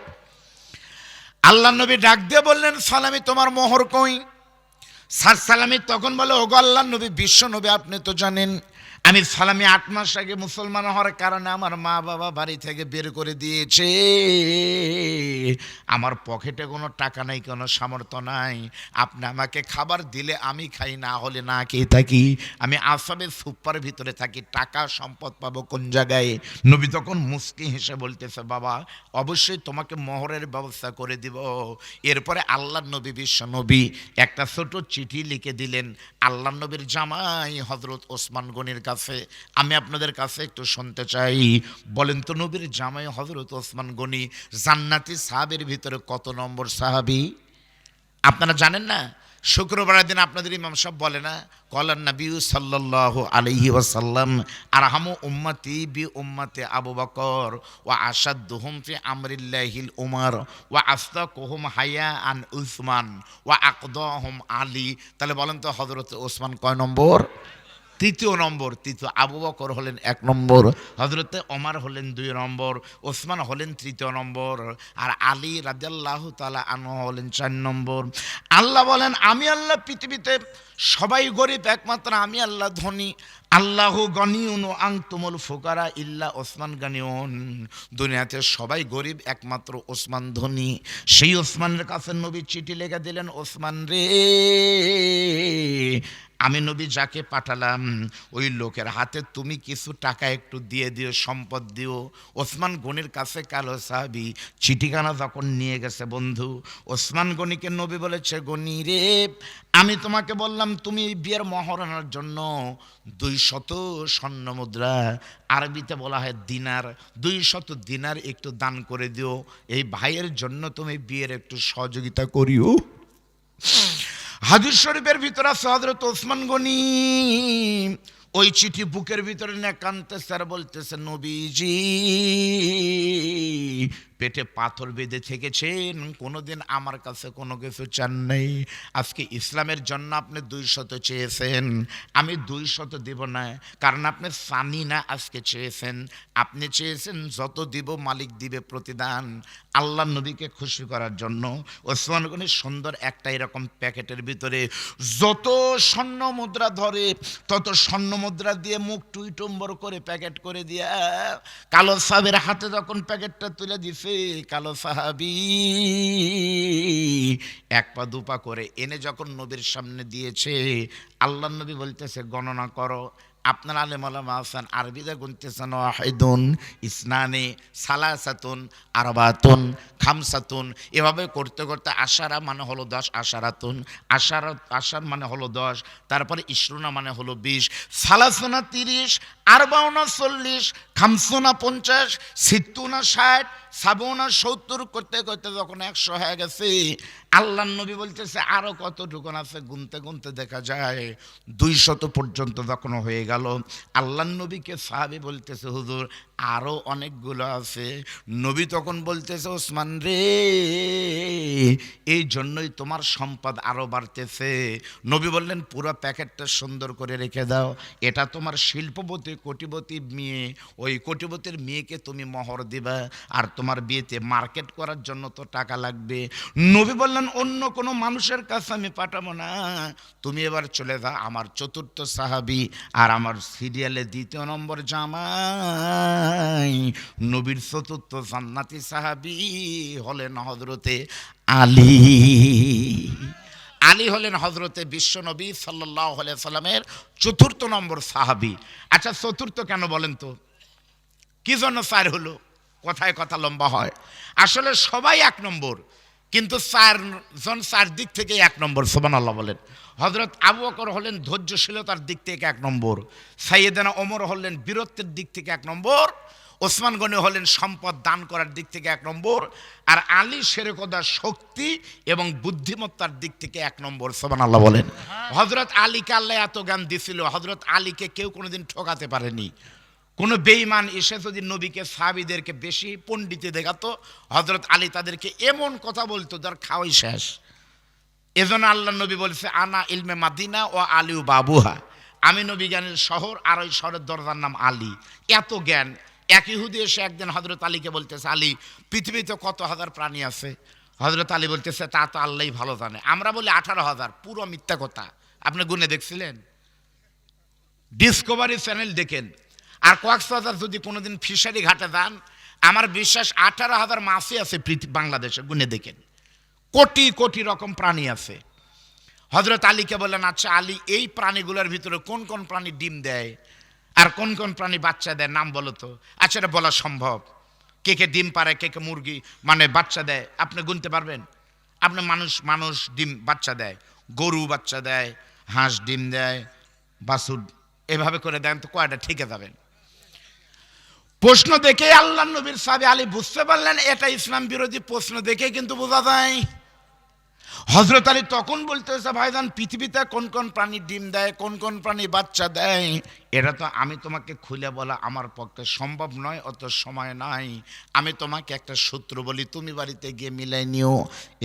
A: আল্লাহ নবী ডাক দিয়ে বললেন, সালামি তোমার মোহর কই? সার সালামি তখন বলে, ওগো আল্লাহ নবী বিশ্ব নবী আপনি তো জানেন আমি সালামি 8 মাস আগে মুসলমান হওয়ার কারণে আমার মা বাবা বাড়ি থেকে বের করে দিয়েছে, আমার পকেটে কোনো টাকা নাই, কোনো সামর্থ্য নাই, আপনি আমাকে খাবার দিলে আমি খাই, না হলে না খেয়ে থাকি, আমি আসামের সুপার ভিতরে থাকি, টাকা সম্পদ পাবো কোন জায়গায়? নবী তখন মুস্কি হেসে বলতেছে, বাবা অবশ্যই তোমাকে মোহরের ব্যবস্থা করে দিব। এরপরে আল্লাহ নবী বিশ্ব নবী একটা ছোট চিঠি লিখে দিলেন আল্লাহ নবীর জামাই হযরত ওসমান গনির কাছে। আমি আপনাদের কাছে একটু শুনতে চাই, বলেন তো নবীর জামাই হযরত ওসমান গনি জান্নাতি সাহাবীর ভিতরে কত নম্বর সাহাবী? আপনারা জানেন না? শুক্রবারের দিন আপনাদের ইমাম সাহেব বলে না, কলান নবী সাল্লাল্লাহু আলাইহি ওয়াসাল্লাম আরহামু উম্মতি বি উম্মতি আবু বকর ওয়া আশাদ্দুহুম ফি আমরিল্লাহিল উমর ওয়া আসতাকুহুম হায়াআন উসমান ওয়া আকদাহুম আলী। তাহলে বলেন তো হযরত ওসমান কয় নম্বর? তৃতীয় নম্বর। তৃতীয় আবু বকর হলেন 1 নম্বর, হযরতে ওমর হলেন 2 নম্বর, ওসমান হলেন 3 নম্বর, আর আলী রাদিয়াল্লাহু তাআলা আনহু হলেন 4 নম্বর। আল্লাহ বলেন, আমি আল্লাহ পৃথিবীতে সবাই গরিব, একমাত্র আমি আল্লাহ ধনী। আল্লাহু গনিউন ও আনতুমুল ফুকারা ইল্লা ওসমান গনিউন। দুনিয়াতে সবাই গরিব, একমাত্র ওসমান ধনী। সেই ওসমানের কাছে নবী চিঠি লিখে দিলেন, ওসমান রে, আমি নবী যাকে পাঠালাম ওই লোকের হাতে তুমি কিছু টাকা একটু দিয়ে দিও, সম্পদ দিও। ওসমান গনির কাছে কালো সাহাবী চিঠিখানা যখন নিয়ে গেছে বন্ধু, ওসমান গনিকে নবী বলেছে, গনি রে, আমি তোমাকে বললাম তুমি বিয়ের মহারণার জন্য 200 স্বর্ণ মুদ্রা, আরবিতে বলা হয় দিনার, 200 দিনার একটু দান করে দিও। এই ভাইয়ের জন্য তুমি বিয়ের একটু সহযোগিতা করিও। হাদিস শরীফের ভিতরে আছে হযরত ওসমান গনি ওই চিঠি বুকের ভিতরে নিয়ে কাঁদতেছে আর বলতেছে, নবীজি পেটে পাথর বেঁধে থেকেছেন, কোনোদিন আমার কাছে কোনো কিছু চান নাই। আজকে ইসলামের জন্য আপনি 200 চেয়েছেন, আমি 200 দেব না, কারণ আপনি সানি না আজকে চেয়েছেন, আপনি চেয়েছেন যত দিব মালিক দিবে প্রতিদান। আল্লাহ নবীকে খুশি করার জন্য ওসমান গনি সুন্দর একটা এরকম প্যাকেটের ভিতরে যত স্বর্ণ মুদ্রা ধরে তত স্বর্ণ মুদ্রা দিয়ে মুখ টুইটুম্বর করে প্যাকেট করে দিয়া কালো সাহাবীর হাতে যখন প্যাকেটটা তুলে দিছে, কালো সাহাবী এক পা দুপা করে এনে যখন নবীর সামনে দিয়েছে, আল্লাহ নবী বলতেছে, গণনা করো। আপনার আলেম ওলামা আছেন, আরবিতে গুনতেছেন ওয়াহিদুন, ইসনানি, সালাসাতুন, আরবাতুন, খামসাতুন, এভাবে করতে করতে আশারা মানে হলো 10, আশারাতুন, আশার মানে হলো 10, তারপরে ইশরুনা মানে হলো 20, সালাসুনা 30, আরবাউনা 40, খামসুনা 50, সিত্তুনা 60, সাবুনা 70 করতে করতে যখন 100 হয়ে গেছে, আল্লাহ নবী বলতেছে আরো কতটুকু আছে, গুনতে গুনতে দেখা যায় 200 পর্যন্ত যখন হয়ে গেল, আল্লাহ নবীকে সাহাবী বলতেছে, হুজুর আরো অনেকগুলো আছে। নবী তখন বলতেছে, ওসমান রে, এই জন্যই তোমার সম্পদ আরো বাড়তেছে। নবী বললেন, পুরো প্যাকেটটা সুন্দর করে রেখে দাও, এটা তোমার শিল্পপতি কোটিপতি মেয়ে, ওই কোটিপতির মেয়েকে তুমি মোহর দিবা, আর তোমার বিয়েতে মার্কেট করার জন্য তো টাকা লাগবে। নবী বললেন, অন্য কোনো মানুষের কাছে আমি পাঠাবো না, তুমি এবার চলে যাও। আমার চতুর্থ সাহাবী আর আমার সিরিয়ালে 2 নম্বর জামাই, নবীর চতুর্থ জান্নাতি সাহাবী হলেন হযরতে আলী। আলী হলেন হযরতে বিশ্বনবী সাল্লাল্লাহু আলাইহি সাল্লামের চতুর্থ নম্বর সাহাবী। আচ্ছা, চতুর্থ কেন বলেন তো? কি জন্য 4 হলো? কথায় কথা লম্বা হয়। আসলে সবাই 1 নম্বর, কিন্তু 4 জন 4 দিক থেকে 1 নম্বর। সুবহানাল্লাহ বলেন। হযরত আবু বকর হলেন ধৈর্যশীলতার দিক থেকে 1 নম্বর, সাইয়েদনা ওমর হলেন বীরত্বের দিক থেকে 1 নম্বর, ওসমান গনি হলেন সম্পদ দান করার দিক থেকে 1 নম্বর, আর আলী শেরেকদা শক্তি এবং বুদ্ধিমত্তার দিক থেকে 1 নম্বর। সুবহানাল্লাহ বলেন। হযরত আলীকে আল্লাহ এত জ্ঞান দিছিল, হযরত আলীকে কেউ কোনোদিন ঠকাতে পারেনি। কোন বেঈমান এসে যদি নবীকে সাহাবীদেরকে বেশি পণ্ডিতে দেখাতো, হযরত আলী তাদেরকে এমন কথা বলতো যার খাওয়াই শেষ। এজন্য আল্লাহ নবী বলছে, আনা ইলমে মাদিনা ও আলিউ বাবুহা, আমি নবী জ্ঞানের শহর আর ওই শহরের দরজার নাম আলী। এত জ্ঞান। এক ইহুদি এসে একদিন হযরত আলীকে বলতেছে, আলী, পৃথিবীতে কত হাজার প্রাণী আছে? হযরত আলী বলতেছে, তা তো আল্লাহই ভালো জানে, আমরা বলি 18,000। পুরো মিথ্যা কথা। আপনি গুনে দেখছিলেন? ডিসকভারি চ্যানেল দেখেন। আর কক্সবাজার যদি কোনোদিন ফিশারি ঘাটে যান, আমার বিশ্বাস 18,000 মাছই আছে বাংলাদেশে, গুনে দেখেন। কোটি কোটি রকম প্রাণী আছে। হযরত আলীকে বললেন, আচ্ছা আলী, এই প্রাণীগুলোর ভিতরে কোন কোন প্রাণী ডিম দেয় আর কোন কোন প্রাণী বাচ্চা দেয়, নাম বলো তো। আচ্ছা, এটা বলা সম্ভব? কে কে ডিম পারে, কে কে মুরগি মানে বাচ্চা দেয়, আপনি গুনতে পারবেন? আপনি মানুষ ডিম বাচ্চা দেয়, গরু বাচ্চা দেয়, হাঁস ডিম দেয়, বাছুর, এভাবে করে দেন তো কয়টা ঠিকে যাবেন? প্রশ্ন দেখে আল্লাহ নবীর সাহাবী আলী বুঝতে পারলেন এটা ইসলাম বিরোধী প্রশ্ন, দেখে কিন্তু বোঝা যায়। হযরত আলী তখন বলতেছে, ভাইজান, পৃথিবীতে কোন কোন প্রাণী ডিম দেয়, কোন কোন প্রাণী বাচ্চা দেয়, এটা তো আমি তোমাকে খুলে বলা আমার পক্ষে সম্ভব নয়, অত সময় নাই। আমি তোমাকে একটা সূত্র বলি, তুমি বাড়িতে গিয়ে মিলাই নিও।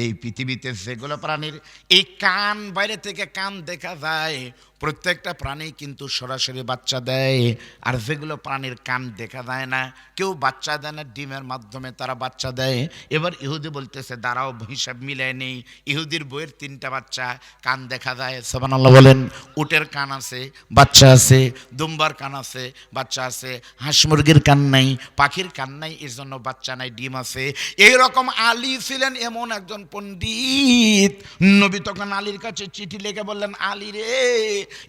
A: এই পৃথিবীতে যেগুলো প্রাণীর এই কান, বাইরে থেকে কান দেখা যায়, প্রত্যেকটা প্রাণী কিন্তু সরাসরি বাচ্চা দেয়। আর যেগুলো প্রাণীর কান দেখা যায় না, কেউ বাচ্চা দেয় না, ডিমের মাধ্যমে তারা বাচ্চা দেয়। এবার ইহুদি বলতেছে, দাঁড়াও, হিসাব মিলাই নেই। ইহুদি ইহুদির বইয়ের 3টা বাচ্চা, কান দেখা যায়, সুবহানাল্লাহ বলেন। উটের কান আছে, বাচ্চা আছে, দুম্বার কান আছে, বাচ্চা আছে, হাঁস মুরগির কান নাই, পাখির কান নাই, এর জন্য বাচ্চা নাই, ডিম আছে। এইরকম আলী ছিলেন এমন একজন পণ্ডিত। নবী তখন আলীর কাছে চিঠি লিখে বললেন, আলী রে,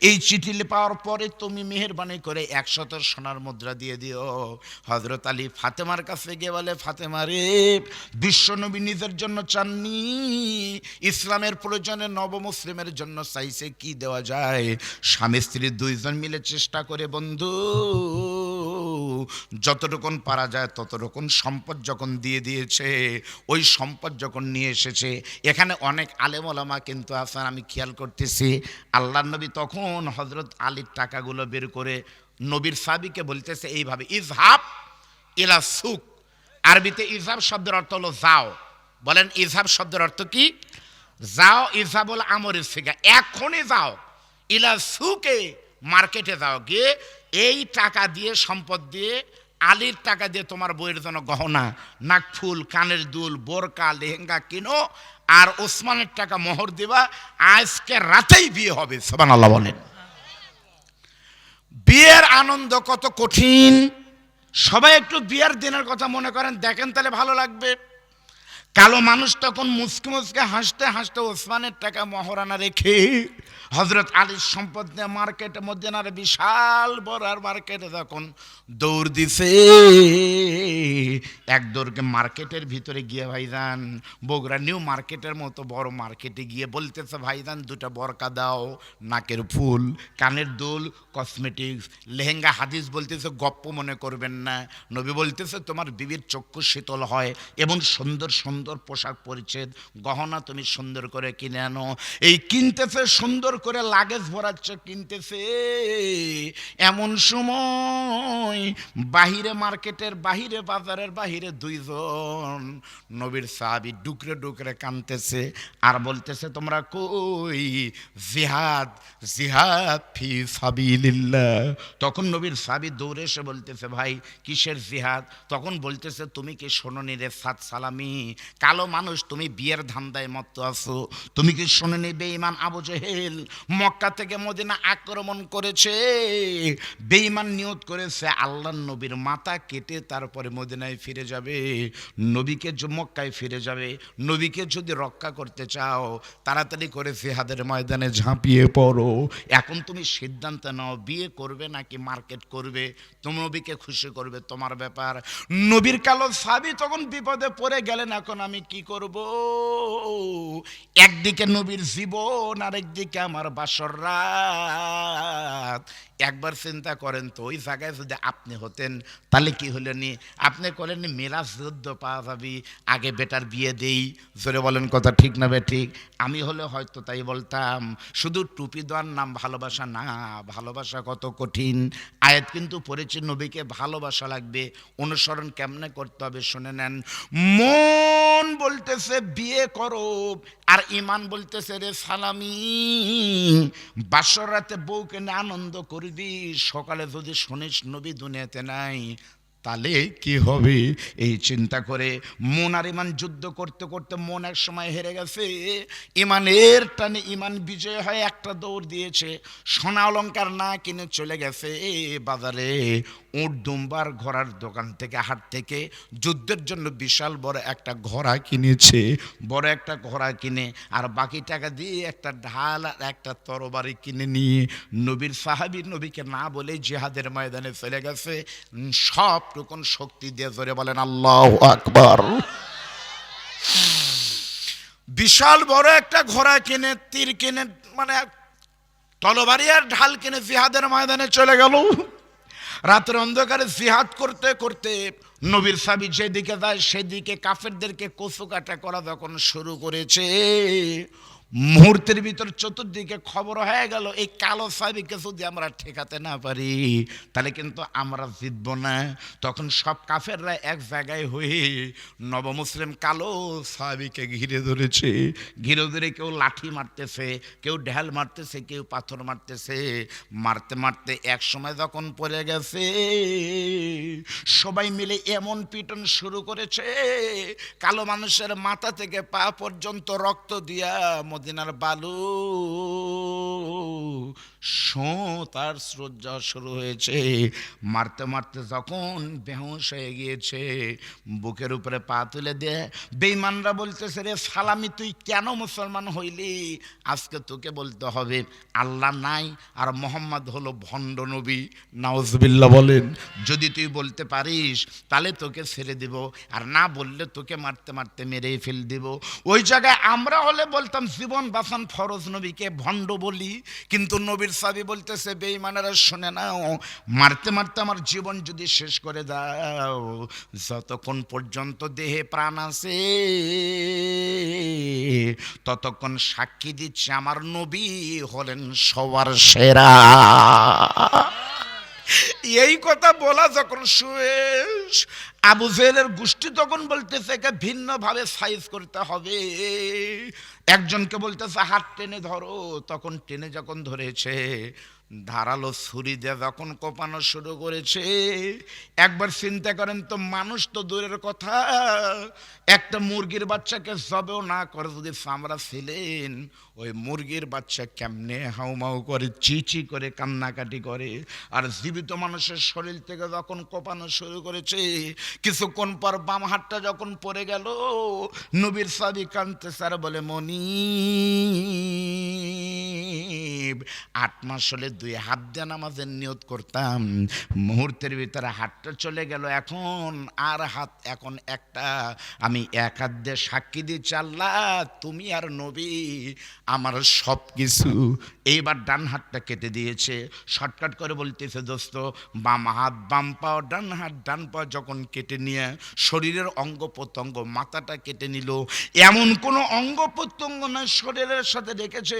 A: এই চিঠি পাওয়ার পরে তুমি মেহেরবানি করে 100 সোনার মুদ্রা দিয়ে দিও। হযরত আলী ফাতেমার কাছে গিয়ে বলে, ফাতেমা রে, বিশ্বনবী নিজের জন্য চাননি, ইসলামের প্রয়োজনে নবমুসলিমের জন্য চাইছে, কি দেওয়া যায়? স্বামী স্ত্রী দুইজন মিলে চেষ্টা করে বন্ধু যতটুকুন পারা যায় ততটুকুন সম্পদ যখন দিয়ে দিয়েছে, ওই সম্পদ যখন নিয়ে এসেছে, এখানে অনেক আলেম ওলামা কিন্তু আছেন, আমি খেয়াল করতেছি। আল্লাহর নবী তখন হযরত আলীর টাকাগুলো বের করে নবীর সাহাবীকে বলতেছে এইভাবে, ইজহাব ইলা সুক। আরবিতে ইজহাব শব্দের অর্থ হলো যাও। বলেন ইজহাব শব্দের অর্থ কি? যাও। ইজহাবুল আমরের সিগা, এখনই যাও। ইলা সুকে, মার্কেটে যাও, গিয়ে এই টাকা দিয়ে, সম্পদ দিয়ে, আলীর টাকা দিয়ে তোমার বইয়ের জন্য গহনা, নাকফুল, কানের দুল, বোরকা, লেহেঙ্গা কিনো, আর ওসমানের টাকা মোহর দিবা, আজকে রাতেই বিয়ে হবে। সুবহানাল্লাহ বলেন। বিয়ের আনন্দ কত কঠিন! সবাই একটু বিয়ের দিনের কথা মনে করেন, দেখেন তাহলে ভালো লাগবে। কালো মানুষ তখন মুচকে মুচকে হাসতে হাসতে ওসমানের টাকা মহারানা রেখে হযরত আলীর সম্পদ নিয়ে মার্কেটের মধ্যে, না বিশাল বড় মার্কেটে যখন দৌড় দিছে, এক দৌড়কে মার্কেটের ভিতরে গিয়ে ভাইজান, বগুড়া নিউ মার্কেটের মতো বড় মার্কেটে গিয়ে বলতেছে, ভাইজান 2টা বরকা দাও, নাকের ফুল, কানের দুল, কসমেটিক্স, লেহেঙ্গা। হাদিস বলতেছে, গপ্প মনে করবেন না, নবী বলতেছে তোমার বিবির চক্ষু শীতল হয় এবং সুন্দর সুন্দর পোশাক পরিচ্ছদ, গহনা তুমি সুন্দর করে কিনে আনো। এই কিনতেছে, সুন্দর করে লাগেজ ভরাচ্ছে, কিনতেছে। এমন সময় বাহিরে, মার্কেটের বাহিরে, বাজারের বাহিরে 2জন নবীর সাহাবী ডুকরে ডুকরে কাঁদতেছে আর বলতেছে, তোমরা কই? জিহাদ, জিহাদ ফি সাবিলিল্লাহ। তখন নবীর সাহাবী দৌড়ে এসে বলতেছে, ভাই কিসের জিহাদ? তখন বলতেছে, তুমি কি শোনোনি রে সাদ সালামি, কালো মানুষ, তুমি বিয়ের ধান্দায় মত্ত আছো। তুমি কি শোনোনি বেঈমান আবু জেহেল মক্কা থেকে মদিনা আক্রমণ করেছে, বেঈমান নিয়ত করেছে আল্লাহর নবীর মাথা কেটে তারপরে মদিনায় ফিরে যাবে, নবীকে মক্কায় ফিরে যাবে। নবীকে যদি রক্ষা করতে চাও, তাড়াতাড়ি করে জিহাদের ময়দানে ঝাঁপিয়ে পড়ো। এখন তুমি সিদ্ধান্ত নাও, বিয়ে করবে নাকি মার্কেট করবে, তুমি নবীকে খুশি করবে, তোমার ব্যাপার। নবীর কালো সাহাবী তখন বিপদে পড়ে গেলেন, এখন আমি কি করব? একদিকে নবীর জীবন, আরেকদিকে আমার বাসর রাত। একবার চিন্তা করেন তো, ওই জায়গায় যদি আপনি হতেন তাহলে কি হলেনি? আপনি করেননি মেরাজ যুদ্ধ পাওয়া যাবি, আগে বেটার বিয়ে দেই। জোরে বলেন কথা ঠিক না ঠিক? আমি হলে হয়তো তাই বলতাম। শুধু টুপি দেওয়ার নাম ভালোবাসা না, ভালোবাসা কত কঠিন। আয়াত কিন্তু পড়েছে, নবীকে ভালোবাসা লাগবে, অনুসরণ কেমনে করতে হবে শুনে নেন। মন বলতেছে বিয়ে করো, আর ইমান বলতেছে রে সালামি, বাসর রাতে বউকে নিয়ে আনন্দ করবি, সকালে যদি শুনিস নবী দুনিয়াতে নাই, তাহলে কি হবে? এই চিন্তা করে মন আর ইমান যুদ্ধ করতে করতে মন এক সময় হেরে গেছে। ইমানের টানে ইমান বিজয় হয়, একটা দৌড় দিয়েছে, সোনা অলংকার না কিনে চলে গেছে বাজারে উট দুম্বার ঘোড়ার দোকান থেকে, হাট থেকে যুদ্ধের জন্য বিশাল বড় একটা ঘোড়া কিনেছে। বড় একটা ঘোড়া কিনে আর বাকি টাকা দিয়ে একটা ঢাল আর একটা তরবারি কিনে নিয়ে নবীর সাহাবী নবীকে না বলে জিহাদের ময়দানে চলে গেছে, সব টুকুন শক্তি দিয়ে। জোরে বলেন আল্লাহু আকবার। বিশাল বড় একটা ঘোড়া কিনে, তীর কিনে, মানে তরবারি আর ঢাল কিনে জিহাদের ময়দানে চলে গেল। রাতের অন্ধকারে জিহাদ করতে করতে নবীর সাহাবী যেদিকে যায় সেদিকে কাফেরদেরকে কচু কাটা করা যখন শুরু করেছে, মুহূর্তের ভিতর চতুর্দিকে খবর হয়ে গেল এই কালো সাহাবীকে যদি আমরা ঠেকাতে না পারি তাহলে কিন্তু আমরা জিতব না। তখন সব কাফেররা এক জায়গায় হয়ে নবমুসলিম কালো সাহাবীকে ঘিরে ধরেছে। ঘিরে ধরে কেউ লাঠি মারতেছে, কেউ ঢাল মারতেছে, কেউ পাথর মারতেছে। মারতে মারতে এক সময় যখন পড়ে গেছে সবাই মিলে এমন পিটন শুরু করেছে, কালো মানুষের মাথা থেকে পা পর্যন্ত রক্ত দিয়া মদিনার বালু তার স্রোত যাওয়া শুরু হয়েছে। মারতে মারতে যখন বেহুশ হয়ে গিয়েছে বুকের উপরে পা তুলে দিয়ে বেঈমানরা বলতেছে, রে সালামি তুই কেন মুসলমান হইলি? আজকে তোকে বলতে হবে আল্লাহ নাই আর মোহাম্মদ হলো ভণ্ড নবী। নাউজুবিল্লাহ বলেন। যদি তুই বলতে পারিস তাহলে তোকে ছেড়ে দিব, আর না বললে তোকে মারতে মারতে মেরেই ফেল দিব। ওই জায়গায় আমরা হলে বলতাম জীবন বাঁচান ফরজ, নবীকে ভণ্ড বলি। কিন্তু নবীর সাহাবী বলতেছে, বেঈমানেরা শুনে নাও, মারতে মারতে আমার জীবন যদি শেষ করে দাও, যতক্ষণ পর্যন্ত দেহে প্রাণ আছে ততক্ষণ সাক্ষী দিচ্ছে আমার নবী হলেন সবার সেরা। এই কথা বলা যখন শেষ, আবু জেহেলের গোষ্ঠী তখন বলতেছে একে ভিন্নভাবে সাইজ করতে হবে। একজনকে বলতেছে হাত টেনে ধরো, তখন টেনে যখন ধরেছে ধারালো ছুরি দিয়ে যখন কোপানো শুরু করেছে, একবার চিন্তা করেন তো, মানুষ তো দূরের কথা, একটা মুরগির বাচ্চাকে জবেও না করে যদি চামড়া ছিলেন, ওই মুরগির বাচ্চা কেমনে হাউমাউ করে, চিচি করে কান্নাকাটি করে। আর জীবিত মানুষের শরীর থেকে যখন কোপানো শুরু করেছে, কিছুক্ষণ পর বাম হাতটা যখন পড়ে গেল, নবীর সাহাবী কাঁদতেছে আর বলে, মনিব 8 মাস হলে 2 হাত দিয়ে নামাজের নিয়ত করতাম, মুহূর্তের ভিতরে হাতটা চলে গেল, এখন আর হাত এখন একটা, আমি এক হাত দিয়ে সাক্ষী দিচ্ছি আল্লাহ তুমি আর নবী আমার সব কিছু। এইবার ডান হাতটা কেটে দিয়েছে, শর্টকাট করে বলতেছে, দোস্ত বাম হাত বাম পাও, ডান হাত ডান পাও যখন কেটে নিয়ে শরীরের অঙ্গ প্রত্যঙ্গ, মাথাটা কেটে নিল, এমন কোনো অঙ্গ প্রত্যঙ্গ না শরীরের সাথে রেখেছে,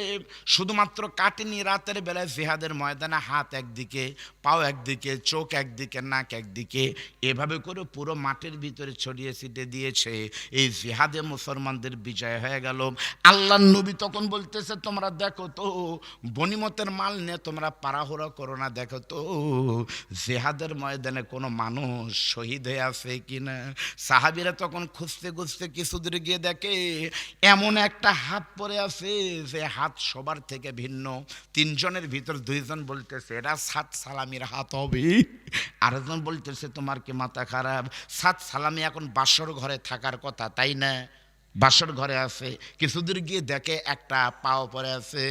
A: শুধুমাত্র কাটেনি। রাতের বেলায় জিহাদের ময়দানে হাত একদিকে, পাও একদিকে, চোখ একদিকে, নাক একদিকে, এভাবে করে পুরো মাঠের ভিতরে ছড়িয়ে ছিটে দিয়েছে। এই জিহাদে মুসলমানদের বিজয় হয়ে গেল। আল্লাহর নবী তখন বলতেছে, তোমরা দেখো তো, গনিমতের মাল নিয়ে তোমরা পারাহুরা করো না, দেখো তো জিহাদের ময়দানে কোনো মানুষ শহীদ হয়ে আছে কিনা। সাহাবীরা তখন খুঁজতে খুঁজতে কিছু দূরে গিয়ে দেখে এমন একটা হাত পরে আছে যে হাত সবার থেকে ভিন্ন। 3 জনের ভিতর 2 জন বলতেছে এরা সাত সালামির হাত হবে, আরেকজন বলতেছে তোমার কি মাথা খারাপ, সাত সালামি এখন বাসর ঘরে থাকার কথা, তাই না? বাসর ঘরে আছে। কিছুদূর গিয়ে দেখে একটা পাও পরে আছে।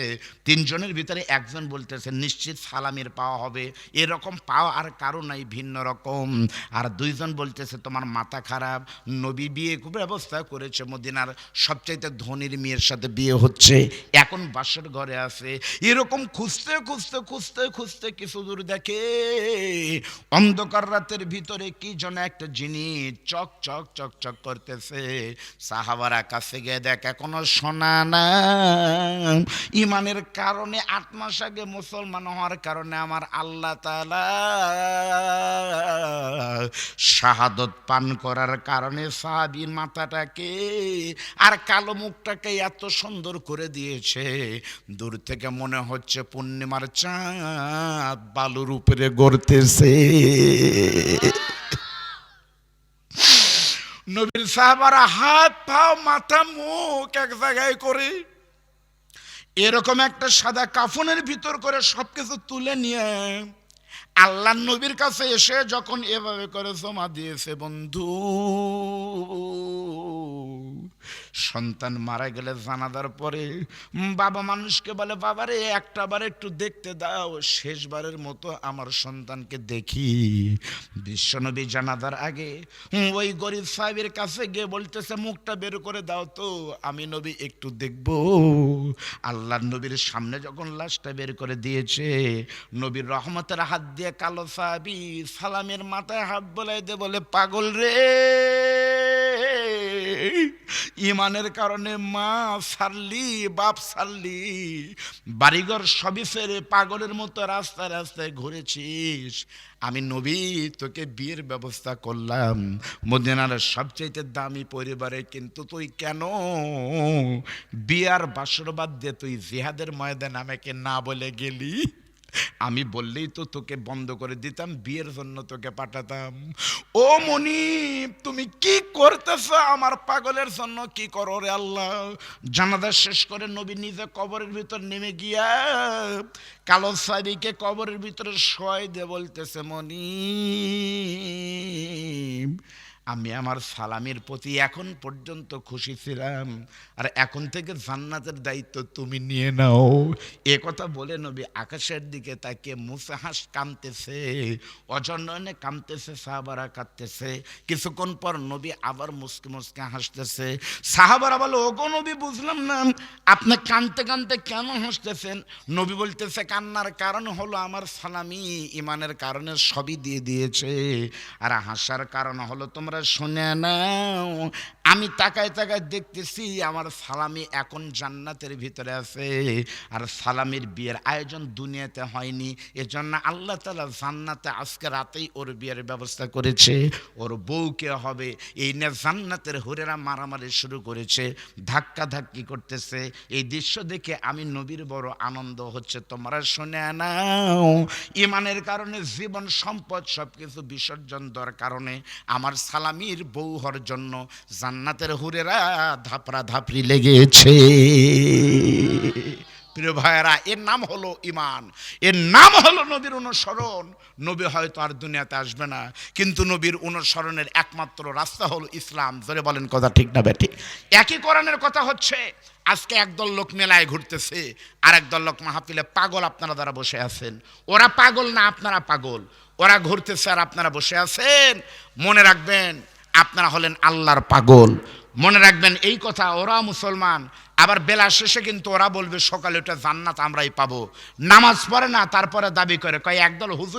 A: 3 জনের ভিতরে একজন বলতেছে নিশ্চিত সালামির পাওয়া হবে, এরকম পাও আর কারো নাই, ভিন্ন রকম। আর 2 জন বলতেছে তোমার মাথা খারাপ, নবী বিয়ে ব্যবস্থা করেছে, মদিনার সবচাইতে ধনীর মেয়ের সাথে বিয়ে হচ্ছে, এখন বাসর ঘরে আছে। এরকম খুঁজতে খুঁজতে খুঁজতে খুঁজতে কিছু দূর দেখে অন্ধকার রাতের ভিতরে কি যেন একটা জিনিস চক চক চক চক করতেছে। সাহাবা কাছে গিয়ে দেখে কোনো সোনা না, ইমানের কারণে 8 মাস আগে মুসলমান হওয়ার কারণে আমার আল্লাহ তাআলা শাহাদত পান করার কারণে সাহাবীর মাথাটাকে আর কালো মুখটাকে এত সুন্দর করে দিয়েছে, দূর থেকে মনে হচ্ছে পূর্ণিমার চাঁদ বালুর উপরে গড়তেছে। নবীর সাহাবারা হাত পাও মাথা মুখ এক জায়গায় করে এরকম একটা সাদা কাফনের ভিতর করে সবকিছু তুলে নিয়ে আল্লাহ নবীর কাছে এসে যখন এভাবে করে জমা দিয়েছে, বন্ধু সন্তান মারা গেলে জানাজার পরে বাবা মানুষকে বলে, বাবারে একটা বার একটু দেখতে দাও, শেষবারের মতো আমার সন্তানকে দেখি। বিশ্বনবী জানাজার আগে ওই গরিব সাহেবের কাছে গিয়ে বলতেছে মুখটা বের করে দাও তো, আমি নবী একটু দেখব। আল্লাহ নবীর সামনে যখন লাশটা বের করে দিয়েছে, নবীর রহমতের হাত দিয়ে কালো সাহাবী সালামের মাথায় হাত বোলাই দিয়ে বলে, পাগল রে ইমানের কারণে মা ছাড়লি, বাপ ছাড়লি, বাড়িঘর সবই ছেড়ে পাগলের মতো রাস্তায় রাস্তায় ঘুরেছিস। আমি নবী তোকে বিয়ের ব্যবস্থা করলাম মদিনার সবচেয়ে দামি পরিবারে, কিন্তু তুই কেন বিয়ার বাসর বাদ দিয়ে তুই জিহাদের ময়দানে আমাকে না বলে গেলি? আমি বললেই তো তোকে বন্ধ করে দিতাম, বিয়ের জন্য তোকে পাঠাতাম। ও মনিব, তুমি কি করতেছো আমার পাগলের জন্য? কি করো রে আল্লাহ? জানাজা শেষ করে নবী নিজে কবরের ভিতর নেমে গিয়া কালো সাহাবীকে কবরের ভিতরে শোয়াই দিয়ে বলতেছে, মনিব, আমি আমার সালামের প্রতি এখন পর্যন্ত খুশি ছিলাম, আর এখন থেকে জান্নাতের দায়িত্ব তুমি নিয়ে নাও। এ কথা বলে নবী আকাশের দিকে তাকিয়ে মুছে হাস কাঁদতেছে, অজন্যনে কাঁদতেছে, সাহাবারা কাঁদতেছে। কিছুক্ষণ পর নবী আবার মুসকে মুসকে হাসতেছে। সাহাবারা বলে, ওগো নবী, বুঝলাম না আপনি কাঁদতে কাঁদতে কেন হাসতেছেন? নবী বলতেছে, কান্নার কারণ হলো আমার সালামি ইমানের কারণে সবই দিয়ে দিয়েছে, আর হাসার কারণ হলো তোমরা শুনে নাও, আমি তাকায় তাকায় দেখতেছি আমার সালামি এখন জান্নাতের ভিতরে আছে, আর সালামির বিয়ের আয়োজন দুনিয়াতে হয়নি, এজন্য আল্লাহ তাআলা জান্নাতে আজকে রাতেই ওর বিয়ের ব্যবস্থা করেছে। ওর বউকে হবে, এই নিয়ে জান্নাতের হুরেরা মারামারি শুরু করেছে, ধাক্কা ধাক্কি করতেছে। এই দৃশ্য দেখে আমি নবীর বড় আনন্দ হচ্ছে। তোমরা শুনে নাও, ইমানের কারণে জীবন সম্পদ সবকিছু বিসর্জন দেওয়ার কারণে আমার সালামির বউ হওয়ার জন্য জান্নাতের হুরেরা ধাপড়া ধাপড়ি লেগেছে। প্রিয় ভাইয়েরা, এর নাম হলো ইমান, এর নাম হলো নবীর অনুসরণ। নবী হয়তো আর দুনিয়াতে আসবে না, কিন্তু নবীর অনুসরণের একমাত্র রাস্তা হলো ইসলাম। ধরে বলেন কথা ঠিক না বেঠিক? একই কোরআনের কথা হচ্ছে। আজকে একদল লোক মেলায় ঘুরতেছে, আর একদল লোক মাহফিলে পাগল আপনারা যারা বসে আছেন। ওরা পাগল না, আপনারা পাগল। ওরা ঘুরতেছে আর আপনারা বসে আছেন। মনে রাখবেন, আপনারা হলেন আল্লাহর পাগল। মনে রাখবেন এই কথা। ওরা মুসলমান, আবার বেলা শেষে কিন্তু ওরা বলবে সকালে ওটা জান্নাত আমরাই পাবো। নামাজ পড়ে না, তারপরে দাবি করে, কয় একদল হুজুর